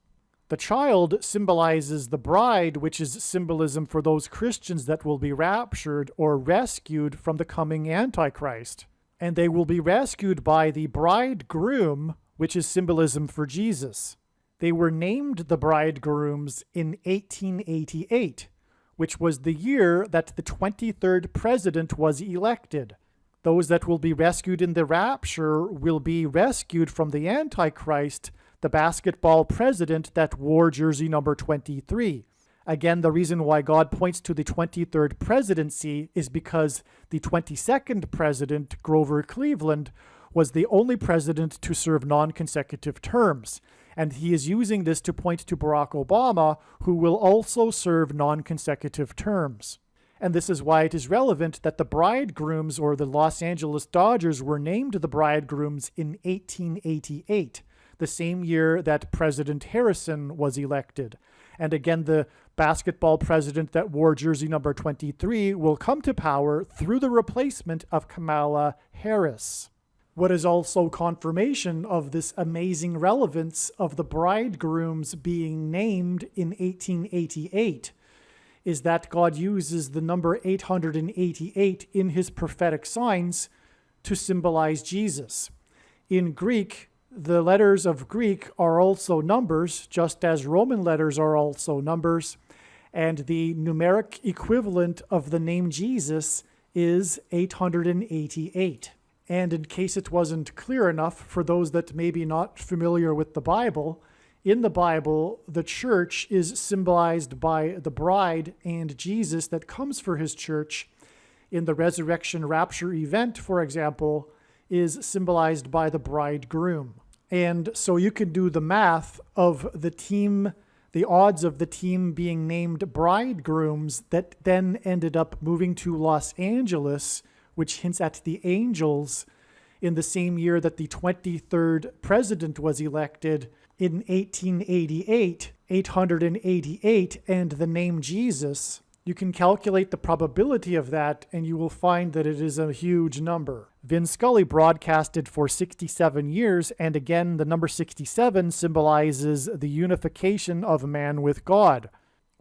The child symbolizes the bride, which is symbolism for those Christians that will be raptured or rescued from the coming Antichrist. And they will be rescued by the bridegroom, which is symbolism for Jesus. They were named the bridegrooms in 1888, which was the year that the 23rd president was elected. Those that will be rescued in the rapture will be rescued from the Antichrist, the basketball president that wore jersey number 23. Again, the reason why God points to the 23rd presidency is because the 22nd president, Grover Cleveland, was the only president to serve non-consecutive terms. And he is using this to point to Barack Obama, who will also serve non-consecutive terms. And this is why it is relevant that the bridegrooms, or the Los Angeles Dodgers, were named the bridegrooms in 1888, the same year that President Harrison was elected. And again, the basketball president that wore jersey number 23 will come to power through the replacement of Kamala Harris. What is also confirmation of this amazing relevance of the bridegrooms being named in 1888 is that God uses the number 888 in his prophetic signs to symbolize Jesus. In Greek, the letters of Greek are also numbers, just as Roman letters are also numbers, and the numeric equivalent of the name Jesus is 888. And in case it wasn't clear enough for those that may be not familiar with the Bible, in the Bible, the church is symbolized by the bride and Jesus that comes for his church. In the resurrection rapture event, for example, is symbolized by the bridegroom. And so you can do the math of the odds of the team being named bridegrooms that then ended up moving to Los Angeles, which hints at the angels, in the same year that the 23rd president was elected in 1888, 888, and the name Jesus. You can calculate the probability of that, and you will find that it is a huge number. Vin Scully broadcasted for 67 years, and again, the number 67 symbolizes the unification of man with God.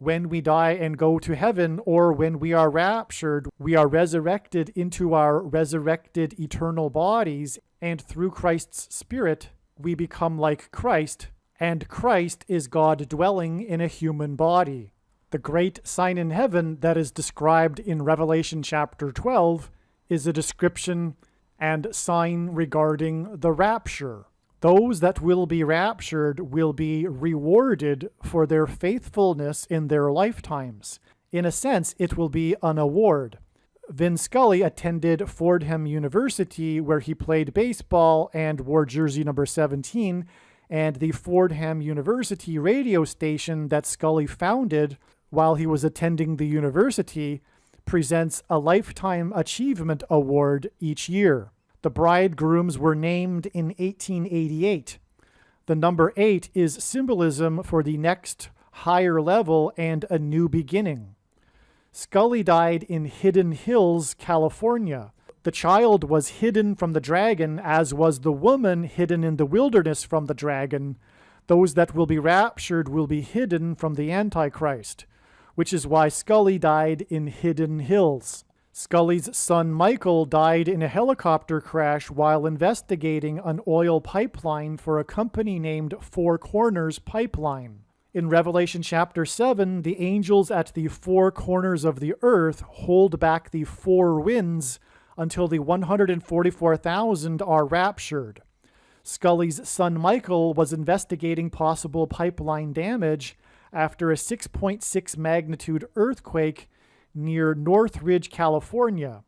When we die and go to heaven, or when we are raptured, we are resurrected into our resurrected eternal bodies, and through Christ's Spirit, we become like Christ, and Christ is God dwelling in a human body. The great sign in heaven that is described in Revelation chapter 12 is a description and sign regarding the rapture. Those that will be raptured will be rewarded for their faithfulness in their lifetimes. In a sense, it will be an award. Vin Scully attended Fordham University, where he played baseball and wore jersey number 17, and the Fordham University radio station that Scully founded while he was attending the university presents a Lifetime Achievement Award each year. The bridegrooms were named in 1888. The number 8 is symbolism for the next higher level and a new beginning. Scully died in Hidden Hills, California. The child was hidden from the dragon, as was the woman hidden in the wilderness from the dragon. Those that will be raptured will be hidden from the Antichrist, which is why Scully died in Hidden Hills. Scully's son Michael died in a helicopter crash while investigating an oil pipeline for a company named Four Corners Pipeline. In Revelation chapter 7, the angels at the four corners of the earth hold back the four winds until the 144,000 are raptured. Scully's son Michael was investigating possible pipeline damage after a 6.6 magnitude earthquake near Northridge, California.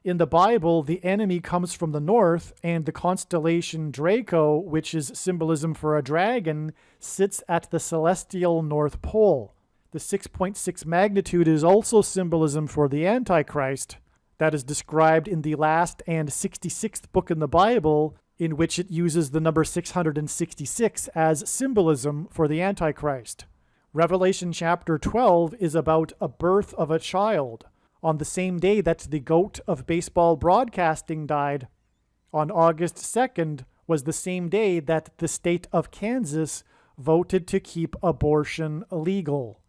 In the Bible, the enemy comes from the north, and the constellation Draco, which is symbolism for a dragon, sits at the celestial North Pole. The 6.6 magnitude is also symbolism for the Antichrist. That is described in the last and 66th book in the Bible, in which it uses the number 666 as symbolism for the Antichrist. Revelation chapter 12 is about a birth of a child. On the same day that the goat of baseball broadcasting died, on August 2nd, was the same day that the state of Kansas voted to keep abortion legal.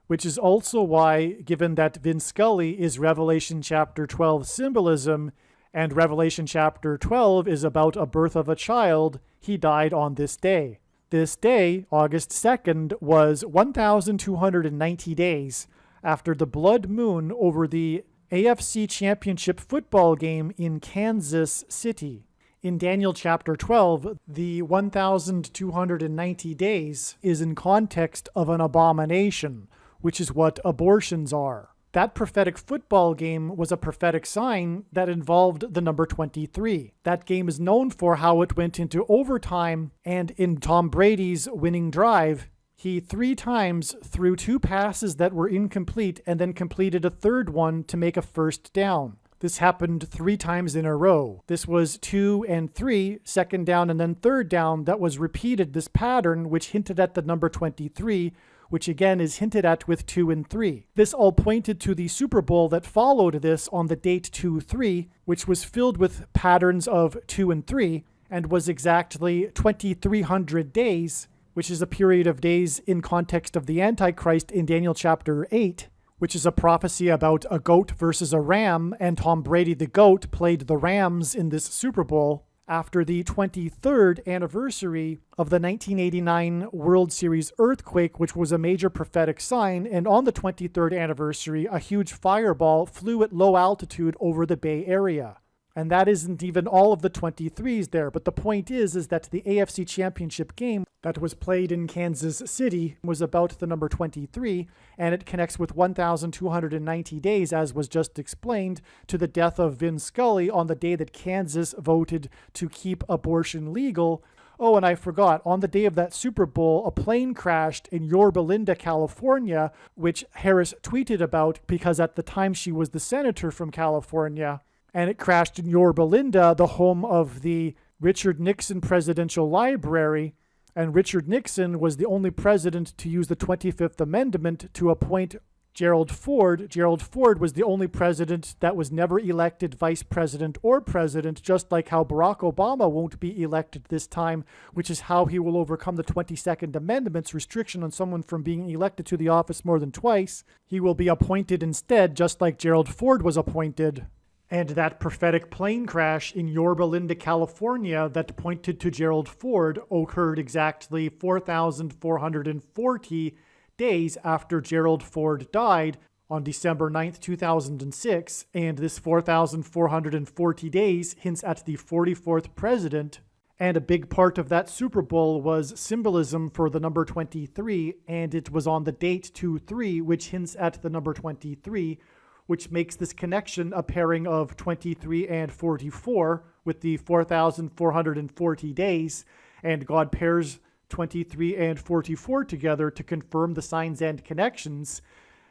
Which is also why, given that Vin Scully is Revelation chapter 12 symbolism, and Revelation chapter 12 is about a birth of a child, he died on this day. This day, August 2nd, was 1,290 days after the blood moon over the AFC Championship football game in Kansas City. In Daniel chapter 12, the 1,290 days is in context of an abomination, which is what abortions are. That prophetic football game was a prophetic sign that involved the number 23. That game is known for how it went into overtime, and in Tom Brady's winning drive, he 3 times threw 2 passes that were incomplete and then completed a third one to make a first down. This happened 3 times in a row. This was 2 and 3, second down and then third down, that was repeated, this pattern, which hinted at the number 23, which again is hinted at with 2 and 3. This all pointed to the Super Bowl that followed this on the date 2-3, which was filled with patterns of 2 and 3, and was exactly 2,300 days, which is a period of days in context of the Antichrist in Daniel chapter 8, which is a prophecy about a goat versus a ram, and Tom Brady the goat played the Rams in this Super Bowl after the 23rd anniversary of the 1989 World Series earthquake, which was a major prophetic sign. And on the 23rd anniversary, a huge fireball flew at low altitude over the Bay Area. And that isn't even all of the 23s there. But the point is that the AFC Championship game that was played in Kansas City was about the number 23, and it connects with 1,290 days, as was just explained, to the death of Vin Scully on the day that Kansas voted to keep abortion legal. Oh, and I forgot, on the day of that Super Bowl, a plane crashed in Yorba Linda, California, which Harris tweeted about because at the time she was the senator from California. And it crashed in Yorba Linda, the home of the Richard Nixon Presidential Library. And Richard Nixon was the only president to use the 25th Amendment to appoint Gerald Ford. Gerald Ford was the only president that was never elected vice president or president, just like how Barack Obama won't be elected this time, which is how he will overcome the 22nd Amendment's restriction on someone from being elected to the office more than twice. He will be appointed instead, just like Gerald Ford was appointed. And that prophetic plane crash in Yorba Linda, California that pointed to Gerald Ford occurred exactly 4,440 days after Gerald Ford died on December 9th, 2006. And this 4,440 days hints at the 44th president. And a big part of that Super Bowl was symbolism for the number 23, and it was on the date 2-3, which hints at the number 23, which makes this connection a pairing of 23 and 44 with the 4,440 days, and God pairs 23 and 44 together to confirm the signs and connections,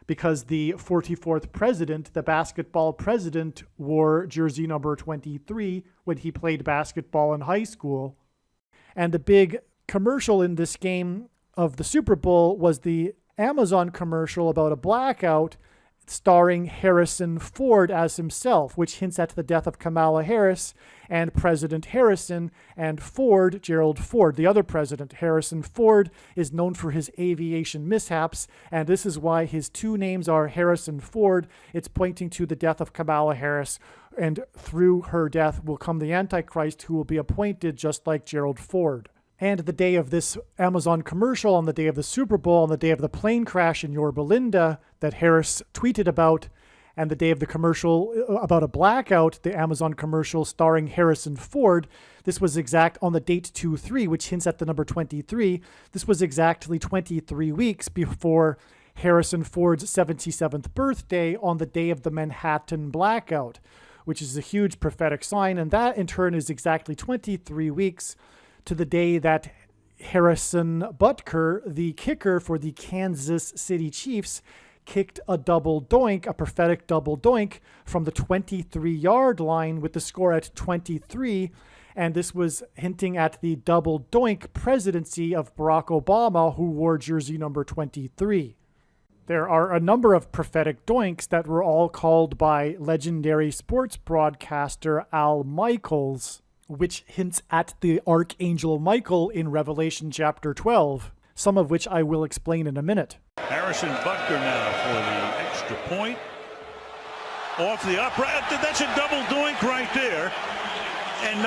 because the 44th president, the basketball president, wore jersey number 23 when he played basketball in high school. And the big commercial in this game of the Super Bowl was the Amazon commercial about a blackout starring Harrison Ford as himself, which hints at the death of Kamala Harris and President Harrison, and Ford, Gerald Ford, the other president. Harrison Ford is known for his aviation mishaps, and this is why his two names are Harrison Ford. It's pointing to the death of Kamala Harris, and through her death will come the Antichrist, who will be appointed just like Gerald Ford. And the day of this Amazon commercial, on the day of the Super Bowl, on the day of the plane crash in Yorba Linda that Harris tweeted about, and the day of the commercial about a blackout, the Amazon commercial starring Harrison Ford, this was exact on the date 2-3, which hints at the number 23. This was exactly 23 weeks before Harrison Ford's 77th birthday on the day of the Manhattan blackout, which is a huge prophetic sign. And that in turn is exactly 23 weeks to the day that Harrison Butker, the kicker for the Kansas City Chiefs, kicked a double doink, a prophetic double doink from the 23-yard line with the score at 23. And this was hinting at the double doink presidency of Barack Obama, who wore jersey number 23. There are a number of prophetic doinks that were all called by legendary sports broadcaster Al Michaels, which hints at the Archangel Michael in Revelation chapter 12, some of which I will explain in a minute. Harrison Butker now for the extra point. Off the upright. That's a double doink right there. And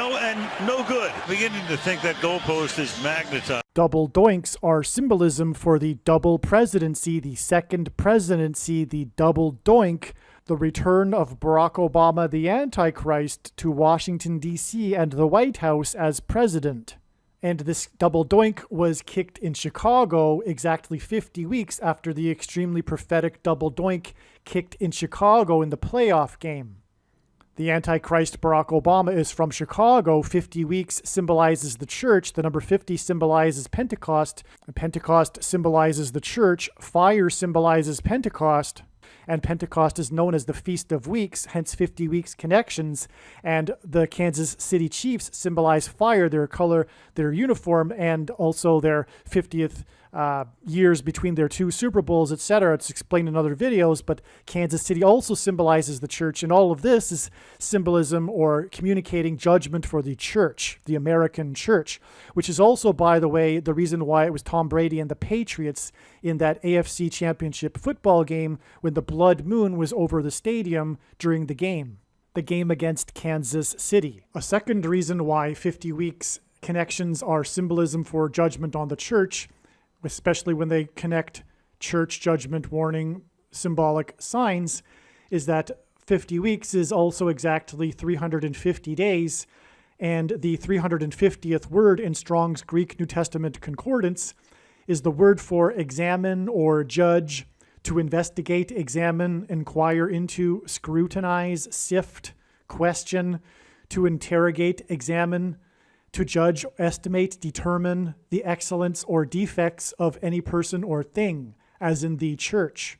no good. Beginning to think that goalpost is magnetized. Double doinks are symbolism for the double presidency, the second presidency, the double doink, the return of Barack Obama, the Antichrist, to Washington, D.C. and the White House as president. And this double doink was kicked in Chicago exactly 50 weeks after the extremely prophetic double doink kicked in Chicago in the playoff game. The Antichrist, Barack Obama, is from Chicago. 50 weeks symbolizes the church. The number 50 symbolizes Pentecost. Pentecost symbolizes the church. Fire symbolizes Pentecost. And Pentecost is known as the Feast of Weeks, hence 50 weeks connections. And the Kansas City Chiefs symbolize fire, their color, their uniform, and also their 50th years between their two Super Bowls, etc. It's explained in other videos, but Kansas City also symbolizes the church, and all of this is symbolism or communicating judgment for the church, the American church, which is also, by the way, the reason why it was Tom Brady and the Patriots in that AFC Championship football game when the blood moon was over the stadium during the game against Kansas City. A second reason why 50 weeks connections are symbolism for judgment on the church, especially when they connect church judgment warning symbolic signs, is that 50 weeks is also exactly 350 days, and the 350th word in Strong's Greek New Testament Concordance is the word for examine or judge, to investigate, examine, inquire into, scrutinize, sift, question, to interrogate, examine, to judge, estimate, determine the excellence or defects of any person or thing, as in the church.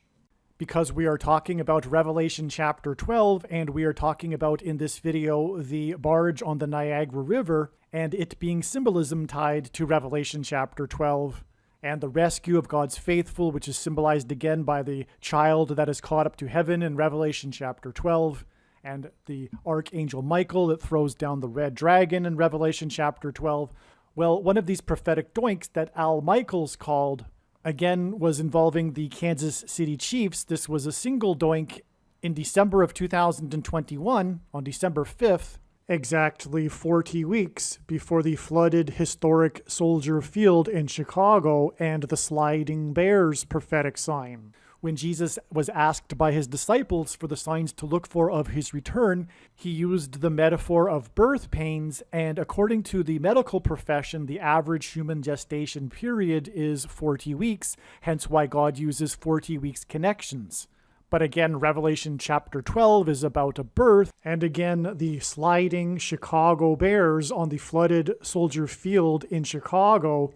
Because we are talking about Revelation chapter 12, and we are talking about in this video the barge on the Niagara River, and it being symbolism tied to Revelation chapter 12, and the rescue of God's faithful, which is symbolized again by the child that is caught up to heaven in Revelation chapter 12, and the archangel Michael that throws down the red dragon in Revelation chapter 12. Well, one of these prophetic doinks that Al Michaels called, again, was involving the Kansas City Chiefs. This was a single doink in December of 2021, on December 5th, exactly 40 weeks before the flooded historic Soldier Field in Chicago and the Sliding Bears prophetic sign. When Jesus was asked by his disciples for the signs to look for of his return, he used the metaphor of birth pains, and according to the medical profession, the average human gestation period is 40 weeks, hence why God uses 40 weeks connections. But again, Revelation chapter 12 is about a birth, and again, the sliding Chicago Bears on the flooded Soldier Field in Chicago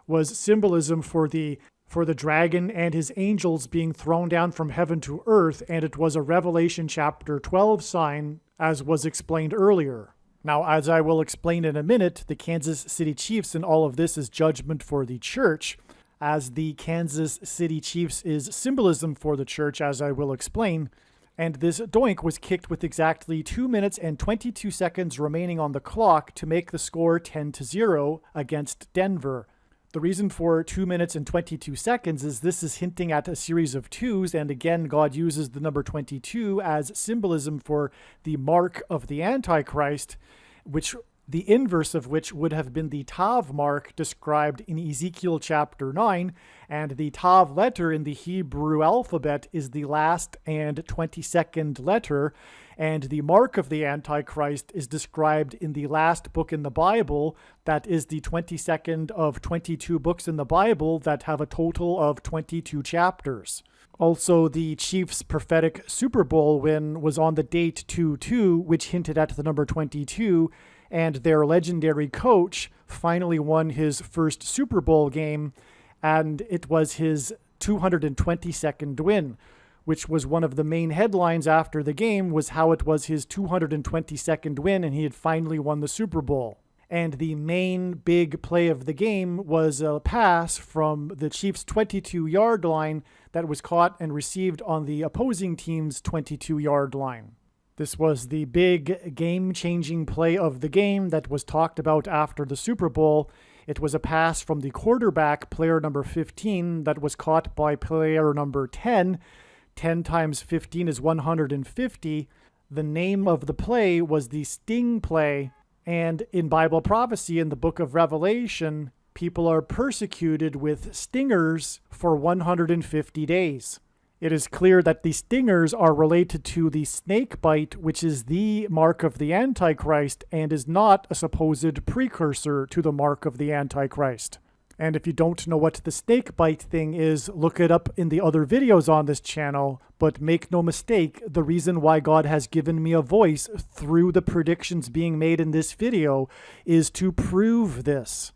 was symbolism for the dragon and his angels being thrown down from heaven to earth, and it was a Revelation chapter 12 sign, as was explained earlier. Now, as I will explain in a minute, the Kansas City Chiefs and all of this is judgment for the church, as the Kansas City Chiefs is symbolism for the church, as I will explain. And this doink was kicked with exactly 2 minutes and 22 seconds remaining on the clock to make the score 10-0 against Denver. The reason for 2 minutes and 22 seconds is this is hinting at a series of twos, and again, God uses the number 22 as symbolism for the mark of the Antichrist, which the inverse of which would have been the Tav mark described in Ezekiel chapter 9, and the Tav letter in the Hebrew alphabet is the last and 22nd letter, and the mark of the Antichrist is described in the last book in the Bible, that is the 22nd of 22 books in the Bible that have a total of 22 chapters. Also, the Chiefs' prophetic Super Bowl win was on the date 2-2, which hinted at the number 22, and their legendary coach finally won his first Super Bowl game, and it was his 222nd win, which was one of the main headlines after the game, was how it was his 222nd win and he had finally won the Super Bowl. And the main big play of the game was a pass from the Chiefs' 22-yard line that was caught and received on the opposing team's 22-yard line. This was the big game-changing play of the game that was talked about after the Super Bowl. It was a pass from the quarterback, player number 15, that was caught by player number 10. 10 times 15 is 150. The name of the play was the sting play. And in Bible prophecy, in the book of Revelation, people are persecuted with stingers for 150 days. It is clear that the stingers are related to the snake bite, which is the mark of the Antichrist and is not a supposed precursor to the mark of the Antichrist. And if you don't know what the snake bite thing is, look it up in the other videos on this channel. But make no mistake, the reason why God has given me a voice through the predictions being made in this video is to prove this.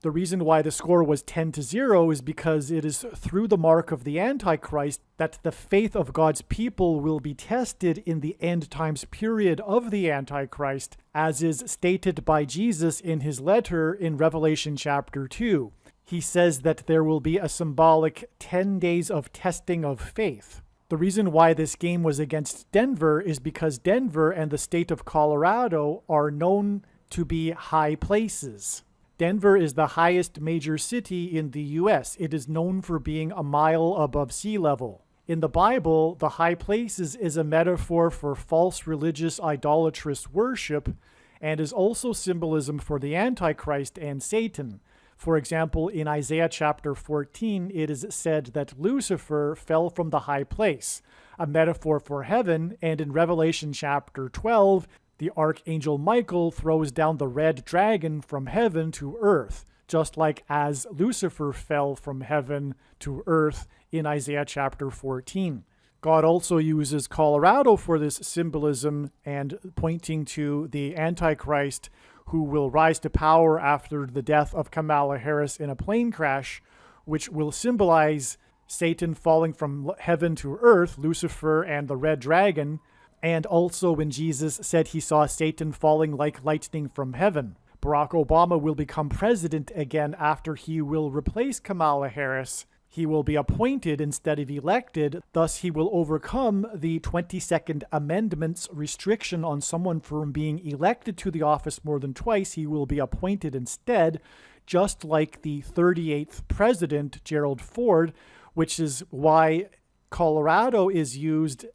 The reason why the score was 10-0 is because it is through the mark of the Antichrist that the faith of God's people will be tested in the end times period of the Antichrist, as is stated by Jesus in his letter in Revelation chapter 2. he says that there will be a symbolic 10 days of testing of faith. The reason why this game was against Denver is because Denver and the state of Colorado are known to be high places. Denver is the highest major city in the U.S. It is known for being a mile above sea level. In the Bible, the high places is a metaphor for false religious idolatrous worship and is also symbolism for the Antichrist and Satan. For example, in Isaiah chapter 14, it is said that Lucifer fell from the high place, a metaphor for heaven, and in Revelation chapter 12, the archangel Michael throws down the red dragon from heaven to earth, just like as Lucifer fell from heaven to earth in Isaiah chapter 14. God also uses Colorado for this symbolism and pointing to the Antichrist who will rise to power after the death of Kamala Harris in a plane crash, which will symbolize Satan falling from heaven to earth, Lucifer and the red dragon, and also when Jesus said he saw Satan falling like lightning from heaven. Barack Obama will become president again after he will replace Kamala Harris. He will be appointed instead of elected, thus he will overcome the 22nd Amendment's restriction on someone from being elected to the office more than twice. He will be appointed instead, just like the 38th president, Gerald Ford, which is why Colorado is used.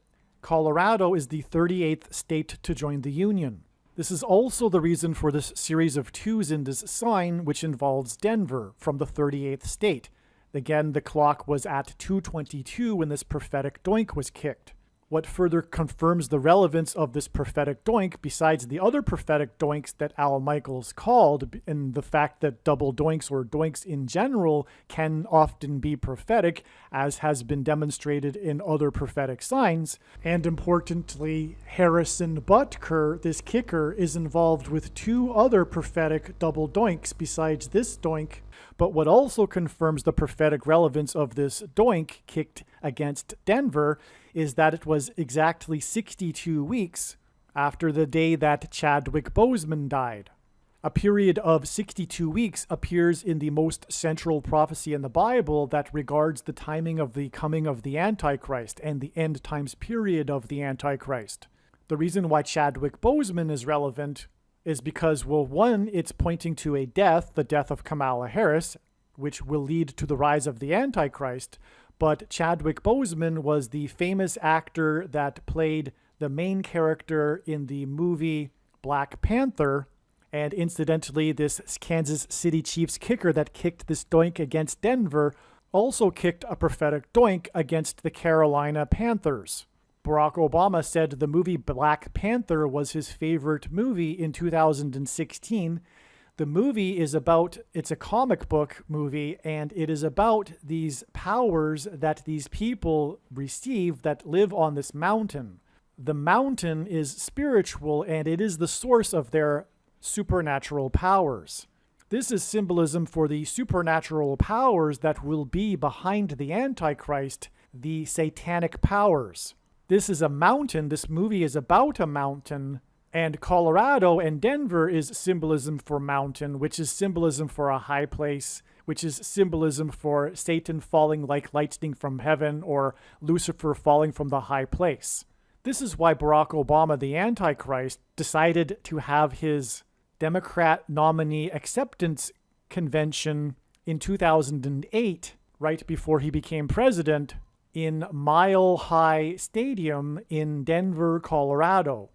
Colorado is the 38th state to join the Union. This is also the reason for this series of twos in this sign, which involves Denver from the 38th state. Again, the clock was at 2:22 when this prophetic doink was kicked. What further confirms the relevance of this prophetic doink, besides the other prophetic doinks that Al Michaels called, and the fact that double doinks or doinks in general can often be prophetic, as has been demonstrated in other prophetic signs, and importantly, Harrison Butker, this kicker, is involved with two other prophetic double doinks besides this doink. But what also confirms the prophetic relevance of this doink kicked against Denver is that it was exactly 62 weeks after the day that Chadwick Boseman died. A period of 62 weeks appears in the most central prophecy in the Bible that regards the timing of the coming of the Antichrist and the end times period of the Antichrist. The reason why Chadwick Boseman is relevant is because, well, one, it's pointing to a death, the death of Kamala Harris, which will lead to the rise of the Antichrist. But Chadwick Boseman was the famous actor that played the main character in the movie Black Panther. And incidentally, this Kansas City Chiefs kicker that kicked this doink against Denver also kicked a prophetic doink against the Carolina Panthers. Barack Obama said the movie Black Panther was his favorite movie in 2016. The movie is it's a comic book movie, and it is about these powers that these people receive that live on this mountain. The mountain is spiritual, and it is the source of their supernatural powers. This is symbolism for the supernatural powers that will be behind the Antichrist, the satanic powers. This is a mountain. This movie is about a mountain. And Colorado and Denver is symbolism for mountain, which is symbolism for a high place, which is symbolism for Satan falling like lightning from heaven or Lucifer falling from the high place. This is why Barack Obama, the Antichrist, decided to have his Democrat nominee acceptance convention in 2008, right before he became president, in Mile High Stadium in Denver, Colorado.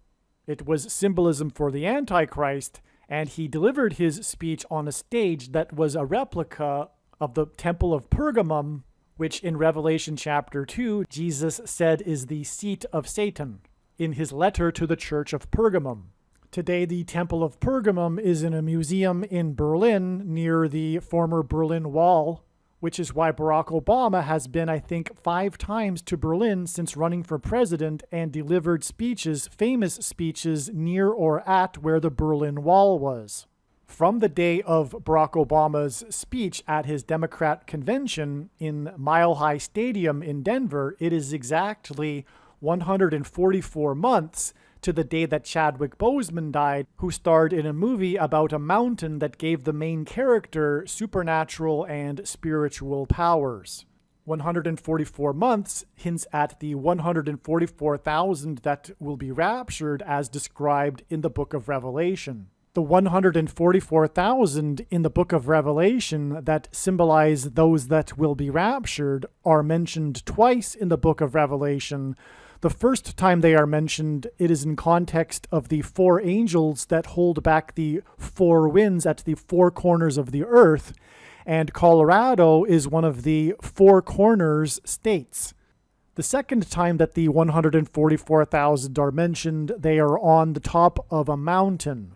It was symbolism for the Antichrist, and he delivered his speech on a stage that was a replica of the Temple of Pergamum, which in Revelation chapter 2, Jesus said is the seat of Satan, in his letter to the Church of Pergamum. Today, the Temple of Pergamum is in a museum in Berlin near the former Berlin Wall, which is why Barack Obama has been, I think, 5 times to Berlin since running for president and delivered speeches, famous speeches, near or at where the Berlin Wall was. From the day of Barack Obama's speech at his Democrat convention in Mile High Stadium in Denver, it is exactly 144 months to the day that Chadwick Boseman died, who starred in a movie about a mountain that gave the main character supernatural and spiritual powers. 144 months hints at the 144,000 that will be raptured as described in the book of Revelation. The 144,000 in the book of Revelation that symbolize those that will be raptured are mentioned twice in the book of Revelation. The first time they are mentioned, it is in context of the 4 angels that hold back the 4 winds at the 4 corners of the earth, and Colorado is one of the 4 corners states. The second time that the 144,000 are mentioned, they are on the top of a mountain.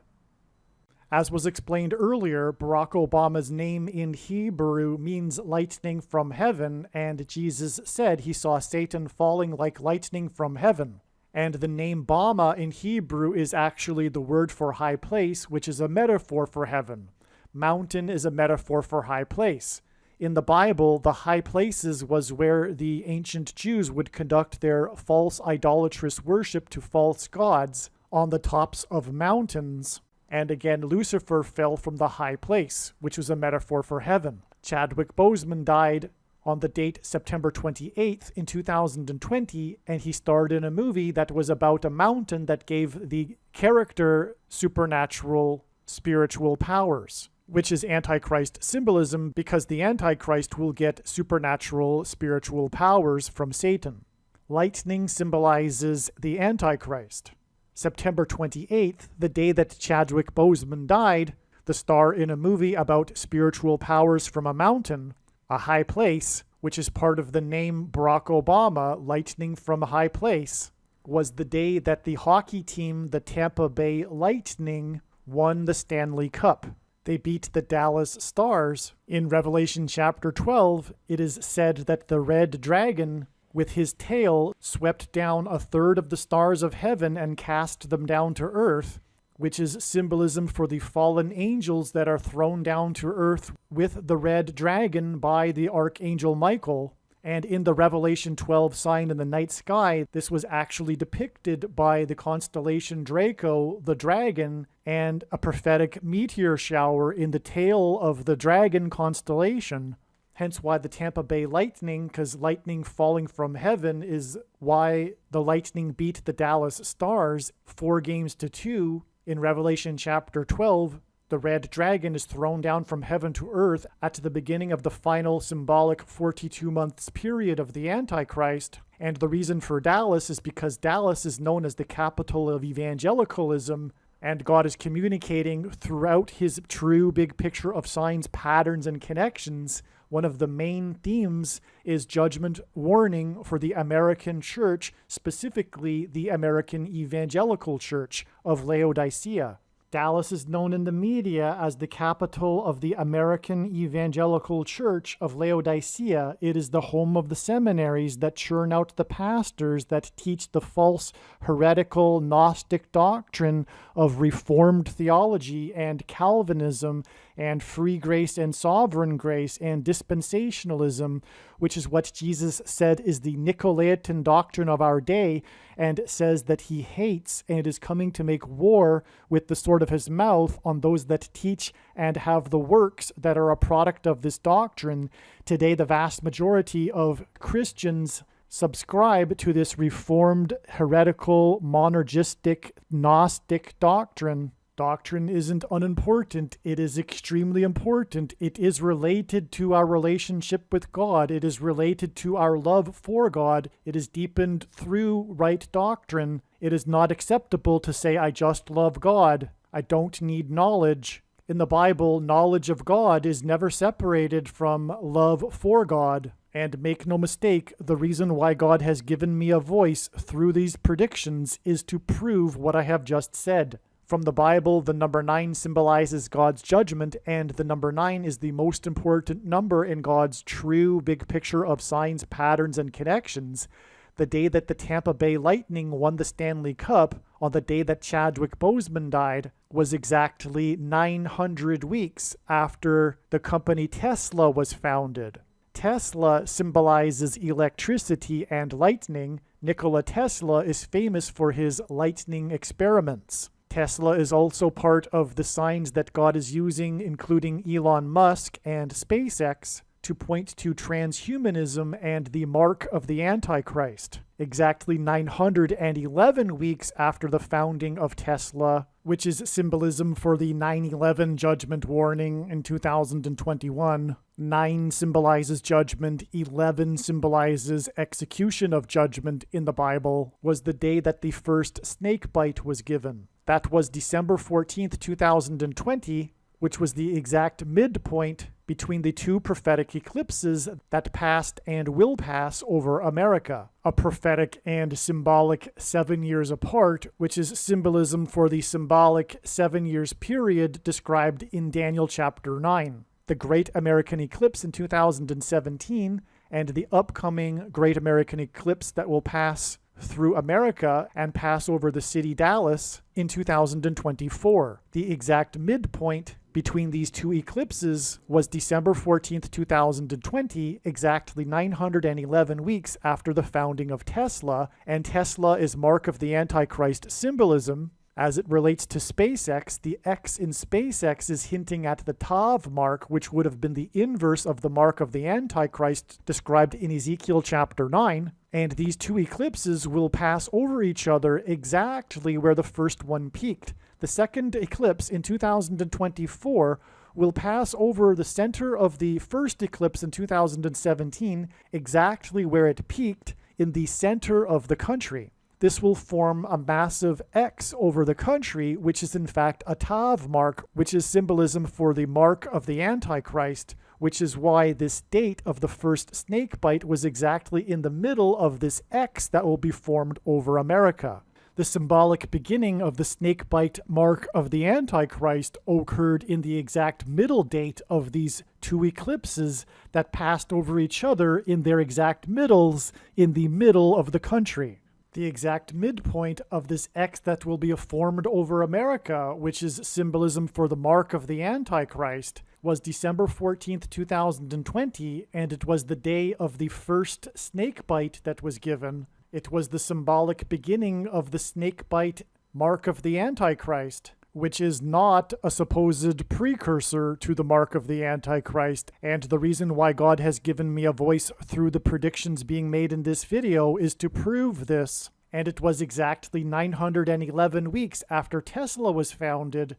As was explained earlier, Barack Obama's name in Hebrew means lightning from heaven, and Jesus said he saw Satan falling like lightning from heaven. And the name Bama in Hebrew is actually the word for high place, which is a metaphor for heaven. Mountain is a metaphor for high place. In the Bible, the high places was where the ancient Jews would conduct their false idolatrous worship to false gods on the tops of mountains. And again, Lucifer fell from the high place, which was a metaphor for heaven. Chadwick Boseman died on the date September 28th in 2020, and he starred in a movie that was about a mountain that gave the character supernatural spiritual powers, which is Antichrist symbolism because the Antichrist will get supernatural spiritual powers from Satan. Lightning symbolizes the Antichrist. September 28th, the day that Chadwick Boseman died, the star in a movie about spiritual powers from a mountain, a high place, which is part of the name Barack Obama, lightning from a high place, was the day that the hockey team, the Tampa Bay Lightning, won the Stanley Cup. They beat the Dallas Stars. In Revelation chapter 12, it is said that the red dragon with his tail swept down a third of the stars of heaven and cast them down to earth, which is symbolism for the fallen angels that are thrown down to earth with the red dragon by the archangel Michael. And in the Revelation 12 sign in the night sky, this was actually depicted by the constellation Draco, the dragon, and a prophetic meteor shower in the tail of the dragon constellation. Hence why the Tampa Bay Lightning, because lightning falling from heaven is why the Lightning beat the Dallas Stars 4-2 in Revelation chapter 12. The red dragon is thrown down from heaven to earth at the beginning of the final symbolic 42 months period of the Antichrist. And the reason for Dallas is because Dallas is known as the capital of evangelicalism, and God is communicating throughout his true big picture of signs, patterns, and connections. One of the main themes is judgment warning for the American church, specifically the American Evangelical Church of Laodicea. Dallas is known in the media as the capital of the American Evangelical Church of Laodicea. It is the home of the seminaries that churn out the pastors that teach the false, heretical, Gnostic doctrine of Reformed theology and Calvinism and free grace and sovereign grace and dispensationalism, which is what Jesus said is the Nicolaitan doctrine of our day, and says that he hates and is coming to make war with the sword of his mouth on those that teach and have the works that are a product of this doctrine. Today, the vast majority of Christians subscribe to this reformed, heretical, monergistic, Gnostic doctrine. Doctrine isn't unimportant. It is extremely important. It is related to our relationship with God. It is related to our love for God. It is deepened through right doctrine. It is not acceptable to say, I just love God. I don't need knowledge. In the Bible, knowledge of God is never separated from love for God. And make no mistake, the reason why God has given me a voice through these predictions is to prove what I have just said. From the Bible, the number 9 symbolizes God's judgment, and the number 9 is the most important number in God's true big picture of signs, patterns, and connections. The day that the Tampa Bay Lightning won the Stanley Cup, on the day that Chadwick Boseman died, was exactly 900 weeks after the company Tesla was founded. Tesla symbolizes electricity and lightning. Nikola Tesla is famous for his lightning experiments. Tesla is also part of the signs that God is using, including Elon Musk and SpaceX, to point to transhumanism and the mark of the Antichrist. Exactly 911 weeks after the founding of Tesla, which is symbolism for the 9/11 judgment warning in 2021. 9 symbolizes judgment, 11 symbolizes execution of judgment in the Bible, was the day that the first snake bite was given. That was December 14th, 2020, which was the exact midpoint between the 2 prophetic eclipses that passed and will pass over America. A prophetic and symbolic 7 years apart, which is symbolism for the symbolic 7 years period described in Daniel chapter 9. The Great American Eclipse in 2017 and the upcoming Great American Eclipse that will pass through America and pass over the city Dallas in 2024. The exact midpoint between these 2 eclipses was December 14th, 2020, exactly 911 weeks after the founding of Tesla, and Tesla is mark of the Antichrist symbolism. As it relates to SpaceX, the X in SpaceX is hinting at the Tav mark, which would have been the inverse of the mark of the Antichrist described in Ezekiel chapter 9. And these 2 eclipses will pass over each other exactly where the first one peaked. The second eclipse in 2024 will pass over the center of the first eclipse in 2017, exactly where it peaked in the center of the country. This will form a massive X over the country, which is in fact a Tav mark, which is symbolism for the mark of the Antichrist, which is why this date of the first snake bite was exactly in the middle of this X that will be formed over America. The symbolic beginning of the snake bite mark of the Antichrist occurred in the exact middle date of these 2 eclipses that passed over each other in their exact middles in the middle of the country. The exact midpoint of this X that will be formed over America, which is symbolism for the mark of the Antichrist, was December 14th, 2020, and it was the day of the first snake bite that was given. It was the symbolic beginning of the snake bite mark of the Antichrist, which is not a supposed precursor to the mark of the Antichrist. And the reason why God has given me a voice through the predictions being made in this video is to prove this. And it was exactly 911 weeks after Tesla was founded,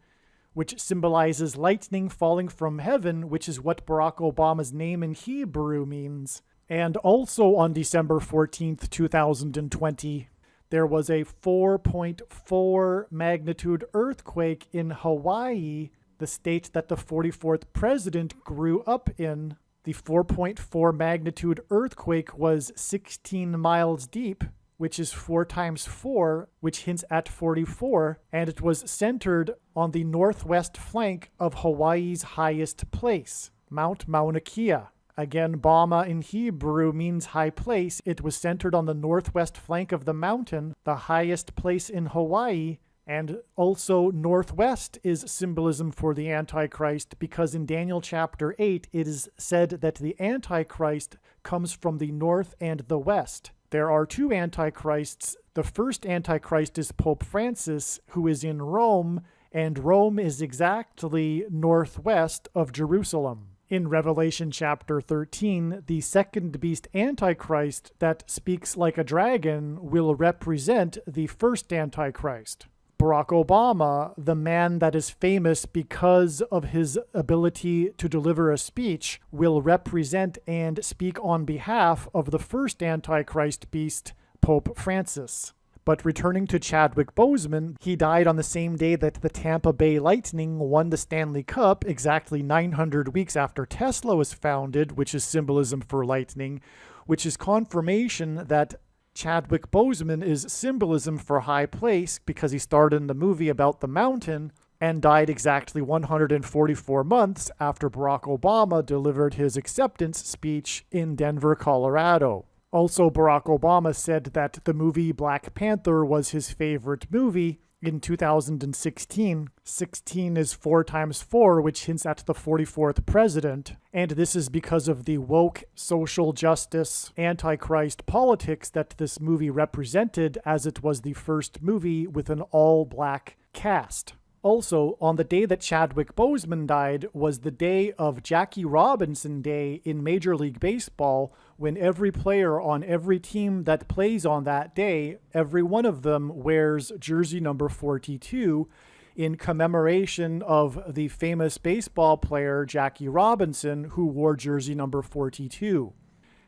which symbolizes lightning falling from heaven, which is what Barack Obama's name in Hebrew means. And also on December 14th, 2020, there was a 4.4 magnitude earthquake in Hawaii, the state that the 44th president grew up in. The 4.4 magnitude earthquake was 16 miles deep, which is 4 times 4, which hints at 44, and it was centered on the northwest flank of Hawaii's highest place, Mount Mauna Kea. Again, Bama in Hebrew means high place. It was centered on the northwest flank of the mountain, the highest place in Hawaii, and also northwest is symbolism for the Antichrist, because in Daniel chapter 8 it is said that the Antichrist comes from the north and the west. There are 2 Antichrists. The first Antichrist is Pope Francis, who is in Rome, and Rome is exactly northwest of Jerusalem. In Revelation chapter 13, the second beast Antichrist that speaks like a dragon will represent the first Antichrist. Barack Obama, the man that is famous because of his ability to deliver a speech, will represent and speak on behalf of the first Antichrist beast, Pope Francis. But returning to Chadwick Boseman, he died on the same day that the Tampa Bay Lightning won the Stanley Cup, exactly 900 weeks after Tesla was founded, which is symbolism for lightning, which is confirmation that Chadwick Boseman is symbolism for high place because he starred in the movie about the mountain and died exactly 144 months after Barack Obama delivered his acceptance speech in Denver, Colorado. Also, Barack Obama said that the movie Black Panther was his favorite movie in 2016. 16 is 4 times 4, which hints at the 44th president. And this is because of the woke, social justice, antichrist politics that this movie represented, as it was the first movie with an all-black cast. Also, on the day that Chadwick Boseman died was the day of Jackie Robinson Day in Major League Baseball, when every player on every team that plays on that day, every one of them wears jersey number 42 in commemoration of the famous baseball player Jackie Robinson, who wore jersey number 42.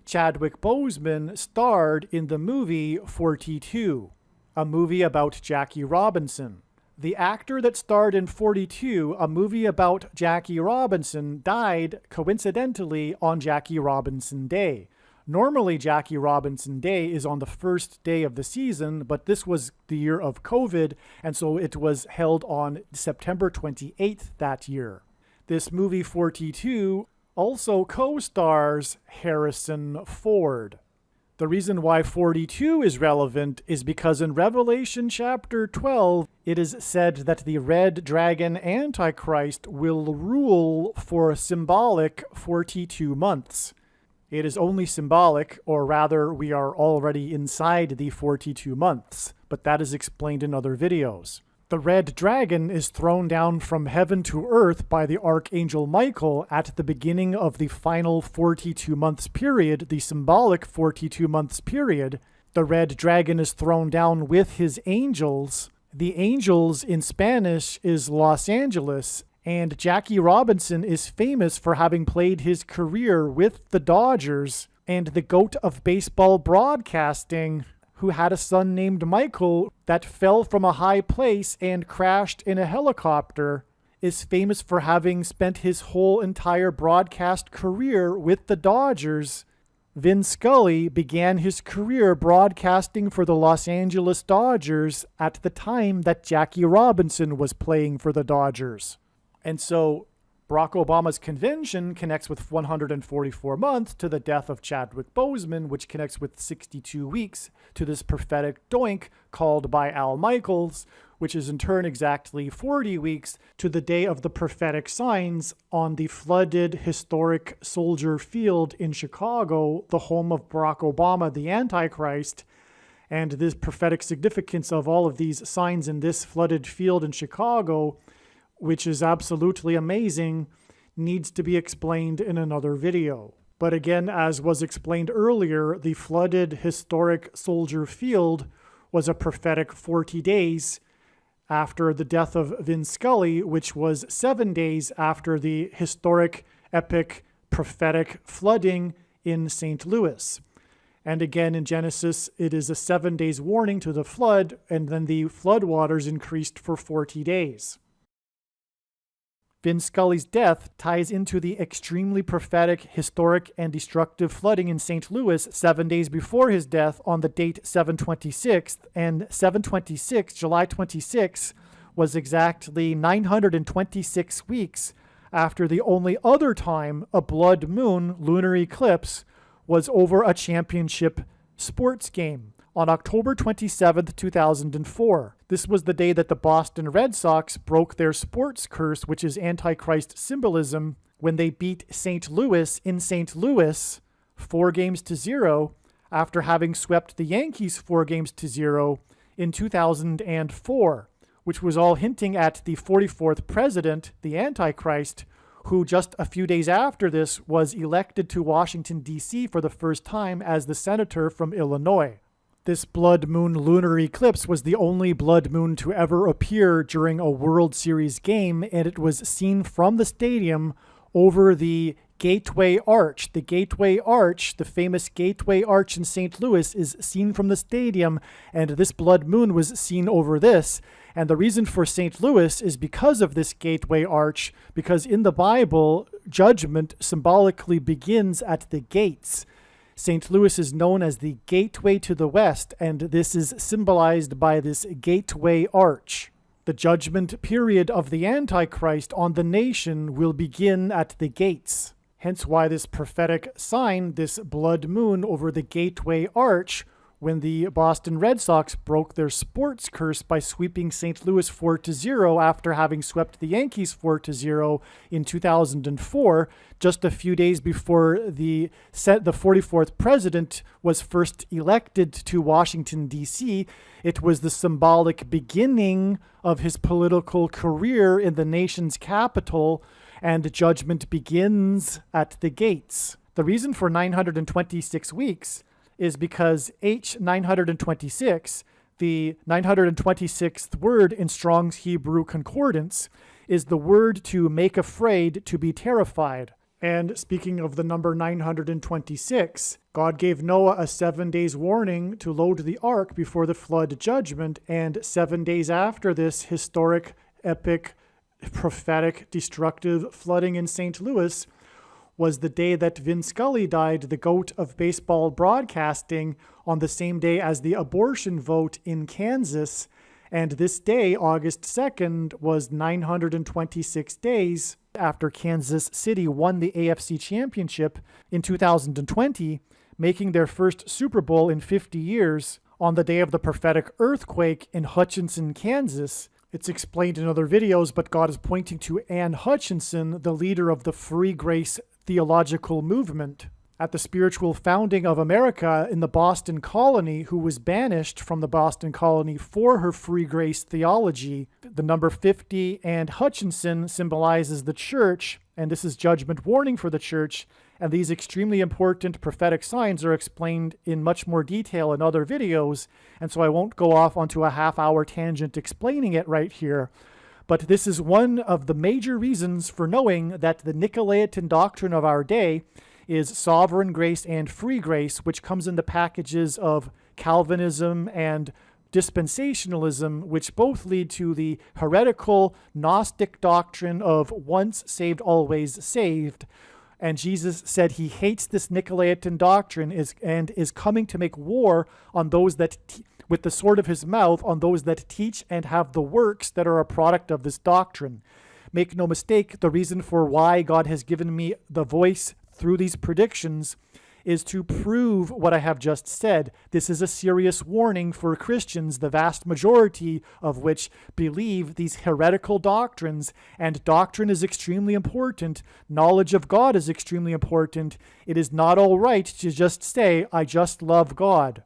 Chadwick Boseman starred in the movie 42, a movie about Jackie Robinson. The actor that starred in 42, a movie about Jackie Robinson, died coincidentally on Jackie Robinson Day. Normally, Jackie Robinson Day is on the first day of the season, but this was the year of COVID, and so it was held on September 28th that year. This movie 42 also co-stars Harrison Ford. The reason why 42 is relevant is because in Revelation chapter 12, it is said that the red dragon Antichrist will rule for a symbolic 42 months. It is only symbolic, or rather, we are already inside the 42 months, but that is explained in other videos. The red dragon is thrown down from heaven to earth by the archangel Michael at the beginning of the final 42 months period, the symbolic 42 months period. The red dragon is thrown down with his angels. The angels in Spanish is Los Angeles, and Jackie Robinson is famous for having played his career with the Dodgers, and the GOAT of baseball broadcasting, who had a son named Michael that fell from a high place and crashed in a helicopter, is famous for having spent his whole entire broadcast career with the Dodgers. Vin Scully began his career broadcasting for the Los Angeles Dodgers at the time that Jackie Robinson was playing for the Dodgers. And so Barack Obama's convention connects with 144 months to the death of Chadwick Boseman, which connects with 62 weeks to this prophetic doink called by Al Michaels, which is in turn exactly 40 weeks to the day of the prophetic signs on the flooded historic Soldier Field in Chicago, the home of Barack Obama, the Antichrist. And this prophetic significance of all of these signs in this flooded field in Chicago, which is absolutely amazing, needs to be explained in another video. But again, as was explained earlier, the flooded historic Soldier Field was a prophetic 40 days after the death of Vin Scully, which was 7 days after the historic, epic, prophetic flooding in St. Louis. And again, in Genesis, it is a 7 days warning to the flood, and then the flood waters increased for 40 days. Vin Scully's death ties into the extremely prophetic, historic, and destructive flooding in St. Louis 7 days before his death on the date 7/26, and 7/26, July 26, was exactly 926 weeks after the only other time a blood moon lunar eclipse was over a championship sports game. On October 27, 2004. This was the day that the Boston Red Sox broke their sports curse, which is Antichrist symbolism, when they beat St. Louis in St. Louis 4-0 after having swept the Yankees 4-0 in 2004, which was all hinting at the 44th president, the Antichrist, who just a few days after this was elected to Washington, D.C. for the first time as the senator from Illinois. This blood moon lunar eclipse was the only blood moon to ever appear during a World Series game, and it was seen from the stadium over the Gateway Arch. The Gateway Arch, the famous Gateway Arch in St. Louis, is seen from the stadium, and this blood moon was seen over this. And the reason for St. Louis is because of this Gateway Arch, because in the Bible, judgment symbolically begins at the gates. St. Louis is known as the gateway to the west, and this is symbolized by this gateway arch. The judgment period of the Antichrist on the nation will begin at the gates. Hence why this prophetic sign, this blood moon over the Gateway Arch, when the Boston Red Sox broke their sports curse by sweeping St. Louis 4-0 after having swept the Yankees 4-0 in 2004, just a few days before the 44th president was first elected to Washington, D.C. It was the symbolic beginning of his political career in the nation's capital, and judgment begins at the gates. The reason for 926 weeks is because H926, the 926th word in Strong's Hebrew Concordance, is the word to make afraid, to be terrified. And speaking of the number 926, God gave Noah a 7 days warning to load the ark before the flood judgment, and 7 days after this historic, epic, prophetic, destructive flooding in St. Louis was the day that Vin Scully died, the GOAT of baseball broadcasting, on the same day as the abortion vote in Kansas. And this day, August 2nd, was 926 days after Kansas City won the AFC Championship in 2020, making their first Super Bowl in 50 years on the day of the prophetic earthquake in Hutchinson, Kansas. It's explained in other videos, but God is pointing to Ann Hutchinson, the leader of the Free Grace theological movement at the spiritual founding of America in the Boston colony, who was banished from the Boston colony for her free grace theology. The number 50 and Hutchinson symbolizes the church, and this is judgment warning for the church. And these extremely important prophetic signs are explained in much more detail in other videos, and so I won't go off onto a half-hour tangent explaining it right here. But this is one of the major reasons for knowing that the Nicolaitan doctrine of our day is sovereign grace and free grace, which comes in the packages of Calvinism and dispensationalism, which both lead to the heretical Gnostic doctrine of once saved, always saved. And Jesus said he hates this Nicolaitan doctrine and is coming to make war on those that with the sword of his mouth on those that teach and have the works that are a product of this doctrine. Make no mistake, the reason for why God has given me the voice through these predictions is to prove what I have just said. This is a serious warning for Christians, the vast majority of which believe these heretical doctrines, and doctrine is extremely important. Knowledge of God is extremely important. It is not all right to just say, I just love God.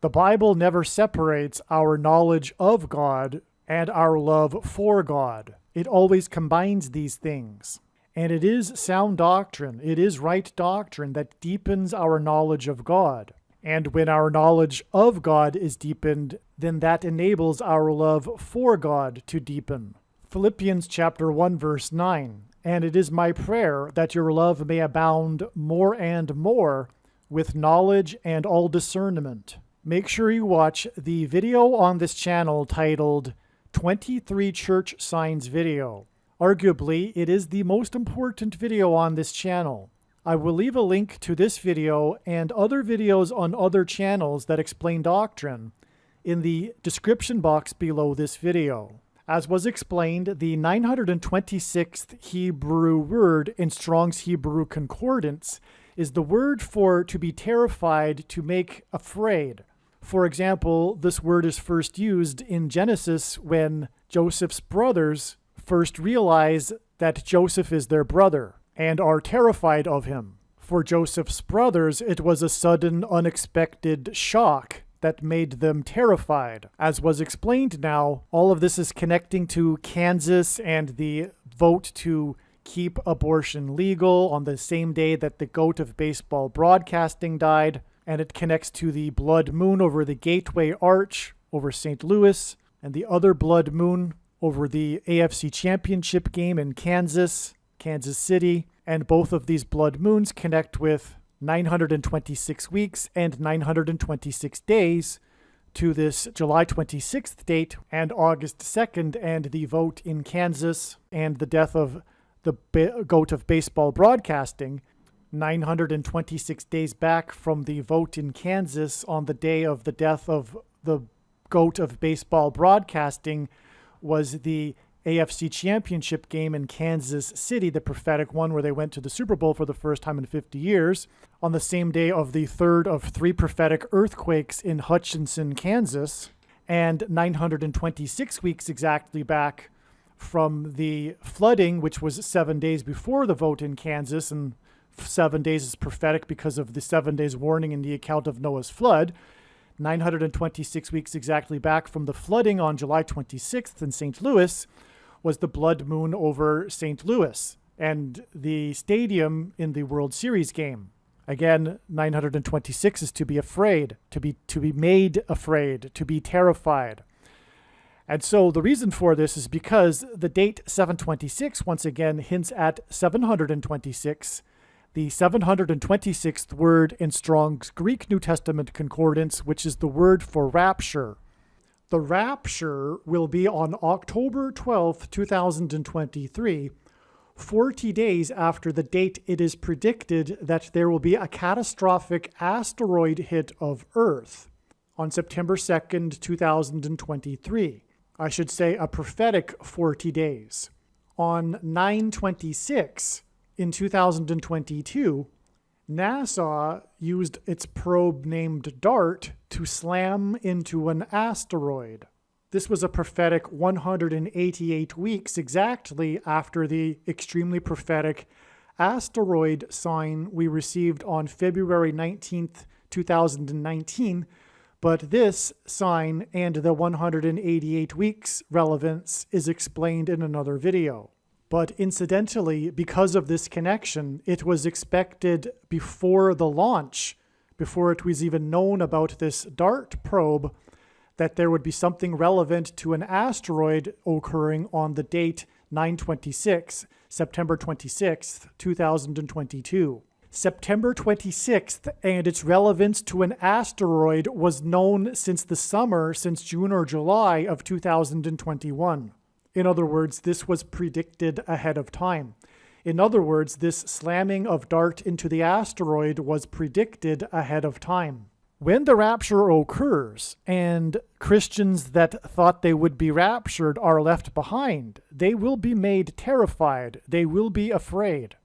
The Bible never separates our knowledge of God and our love for God. It always combines these things. And it is sound doctrine, it is right doctrine that deepens our knowledge of God. And when our knowledge of God is deepened, then that enables our love for God to deepen. Philippians chapter 1, verse 9. And it is my prayer that your love may abound more and more with knowledge and all discernment. Make sure you watch the video on this channel titled 23 Church Signs Video. Arguably, it is the most important video on this channel. I will leave a link to this video and other videos on other channels that explain doctrine in the description box below this video. As was explained, the 926th Hebrew word in Strong's Hebrew Concordance is the word for to be terrified, to make afraid. For example, this word is first used in Genesis when Joseph's brothers first realize that Joseph is their brother and are terrified of him. For Joseph's brothers, it was a sudden, unexpected shock that made them terrified. As was explained now, all of this is connecting to Kansas and the vote to keep abortion legal on the same day that the GOAT of baseball broadcasting died. And it connects to the blood moon over the Gateway Arch over St. Louis, and the other blood moon over the AFC Championship game in Kansas City. And both of these blood moons connect with 926 weeks and 926 days to this July 26th date and August 2nd and the vote in Kansas and the death of the GOAT of baseball broadcasting. 926 days back from the vote in Kansas on the day of the death of the GOAT of baseball broadcasting was the AFC Championship game in Kansas City, the prophetic one where they went to the Super Bowl for the first time in 50 years, on the same day of the third of 3 prophetic earthquakes in Hutchinson, Kansas, and 926 weeks exactly back from the flooding, which was 7 days before the vote in Kansas, and 7 days is prophetic because of the 7 days warning in the account of Noah's flood. 926 weeks exactly back from the flooding on July 26th in St. Louis was the blood moon over St. Louis and the stadium in the World Series game. Again, 926 is to be afraid, to be made afraid, to be terrified. And so the reason for this is because the date 726 once again hints at 726, the 726th word in Strong's Greek New Testament Concordance, which is the word for rapture. The rapture will be on October 12th, 2023, 40 days after the date it is predicted that there will be a catastrophic asteroid hit of Earth on September 2nd, 2023. I should say a prophetic 40 days. On 9/26 in 2022, NASA used its probe named DART to slam into an asteroid. This was a prophetic 188 weeks exactly after the extremely prophetic asteroid sign we received on February 19th, 2019. But this sign and the 188 weeks relevance is explained in another video. But incidentally, because of this connection, it was expected before the launch, before it was even known about this DART probe, that there would be something relevant to an asteroid occurring on the date 9/26, September 26th, 2022. September 26th and its relevance to an asteroid was known since the summer, since June or July of 2021. In other words, this was predicted ahead of time. In other words, this slamming of DART into the asteroid was predicted ahead of time. When the rapture occurs and Christians that thought they would be raptured are left behind, they will be made terrified. They will be afraid.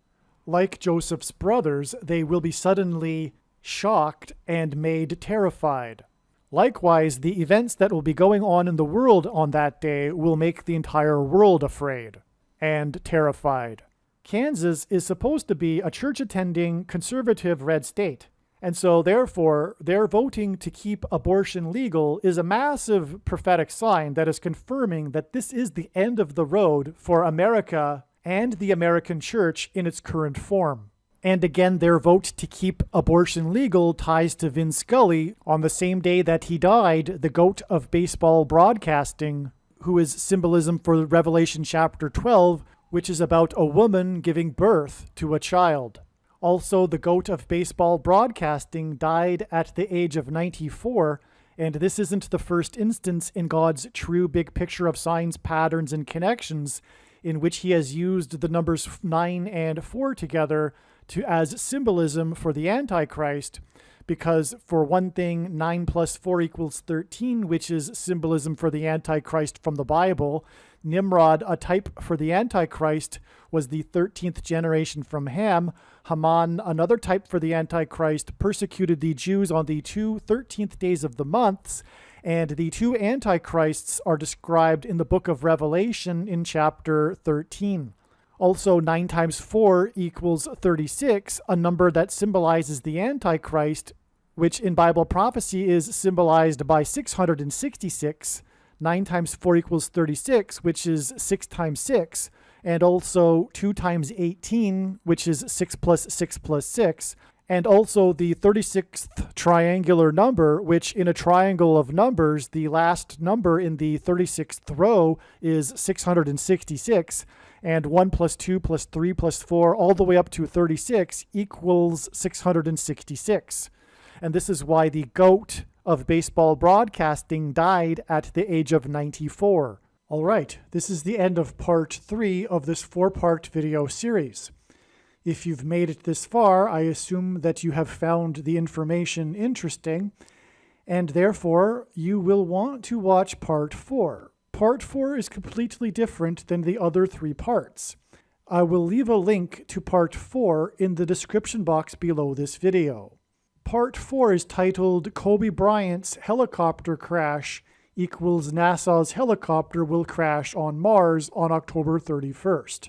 Like Joseph's brothers, they will be suddenly shocked and made terrified. Likewise, the events that will be going on in the world on that day will make the entire world afraid and terrified. Kansas is supposed to be a church-attending, conservative red state. And so, therefore, their voting to keep abortion legal is a massive prophetic sign that is confirming that this is the end of the road for America and the American church in its current form. And again, their vote to keep abortion legal ties to Vin Scully on the same day that he died, the GOAT of baseball broadcasting, who is symbolism for Revelation chapter 12, which is about a woman giving birth to a child. Also, the GOAT of baseball broadcasting died at the age of 94, and this isn't the first instance in God's true big picture of signs, patterns, and connections in which he has used the numbers 9 and 4 together as symbolism for the Antichrist, because for one thing, 9 plus 4 equals 13, which is symbolism for the Antichrist from the Bible. Nimrod, a type for the Antichrist, was the 13th generation from Ham. Haman, another type for the Antichrist, persecuted the Jews on the 2 13th days of the months, and the 2 Antichrists are described in the book of Revelation in chapter 13. Also, 9 times 4 equals 36, a number that symbolizes the Antichrist, which in Bible prophecy is symbolized by 666. 9 times 4 equals 36, which is 6 times 6, and also 2 times 18, which is 6 plus 6 plus 6, and also the 36th triangular number, which in a triangle of numbers, the last number in the 36th row is 666, and 1 plus 2 plus 3 plus 4 all the way up to 36 equals 666. And this is why the GOAT of baseball broadcasting died at the age of 94. All right, this is the end of part 3 of this 4-part video series. If you've made it this far, I assume that you have found the information interesting, and therefore you will want to watch part 4. Part 4 is completely different than the other 3 parts. I will leave a link to Part 4 in the description box below this video. Part 4 is titled Kobe Bryant's Helicopter Crash equals NASA's helicopter will crash on Mars on October 31st.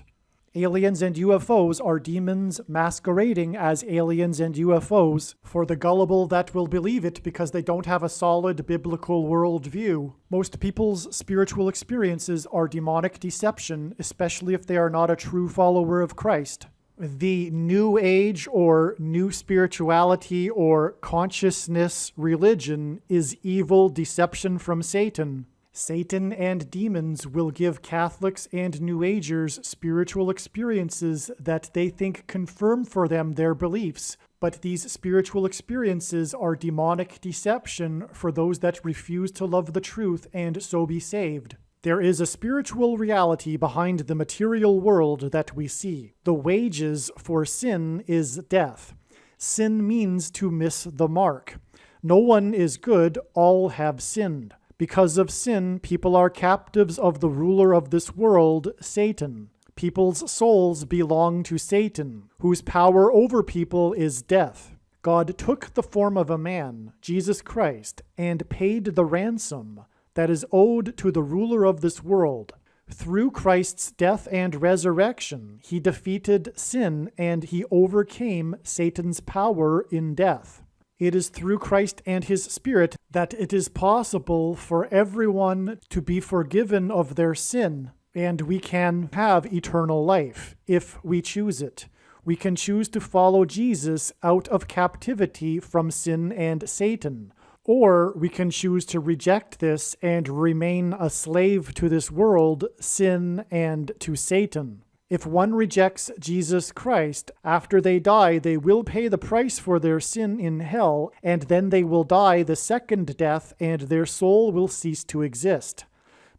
Aliens and UFOs are demons masquerading as aliens and UFOs for the gullible that will believe it because they don't have a solid biblical worldview. Most people's spiritual experiences are demonic deception, especially if they are not a true follower of Christ. The New Age or New Spirituality or Consciousness religion is evil deception from Satan. Satan and demons will give Catholics and New Agers spiritual experiences that they think confirm for them their beliefs, but these spiritual experiences are demonic deception for those that refuse to love the truth and so be saved. There is a spiritual reality behind the material world that we see. The wages for sin is death. Sin means to miss the mark. No one is good, all have sinned. Because of sin, people are captives of the ruler of this world, Satan. People's souls belong to Satan, whose power over people is death. God took the form of a man, Jesus Christ, and paid the ransom that is owed to the ruler of this world. Through Christ's death and resurrection, he defeated sin and he overcame Satan's power in death. It is through Christ and his Spirit that it is possible for everyone to be forgiven of their sin, and we can have eternal life if we choose it. We can choose to follow Jesus out of captivity from sin and Satan, or we can choose to reject this and remain a slave to this world, sin, and to Satan. If one rejects Jesus Christ, after they die, they will pay the price for their sin in hell, and then they will die the second death, and their soul will cease to exist.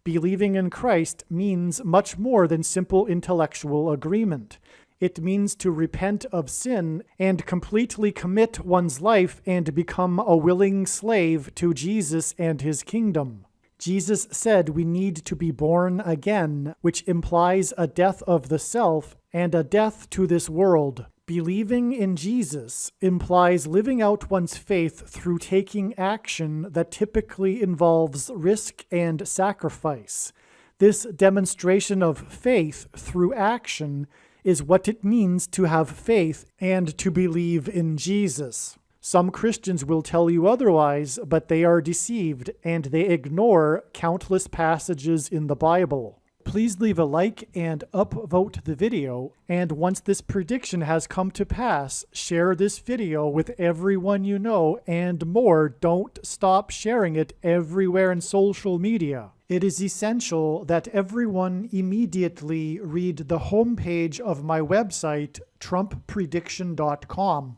Believing in Christ means much more than simple intellectual agreement. It means to repent of sin and completely commit one's life and become a willing slave to Jesus and his kingdom. Jesus said we need to be born again, which implies a death of the self and a death to this world. Believing in Jesus implies living out one's faith through taking action that typically involves risk and sacrifice. This demonstration of faith through action is what it means to have faith and to believe in Jesus. Some Christians will tell you otherwise, but they are deceived and they ignore countless passages in the Bible. Please leave a like and upvote the video, and once this prediction has come to pass, share this video with everyone you know, and more, don't stop sharing it everywhere in social media. It is essential that everyone immediately read the homepage of my website, TrumpPrediction.com.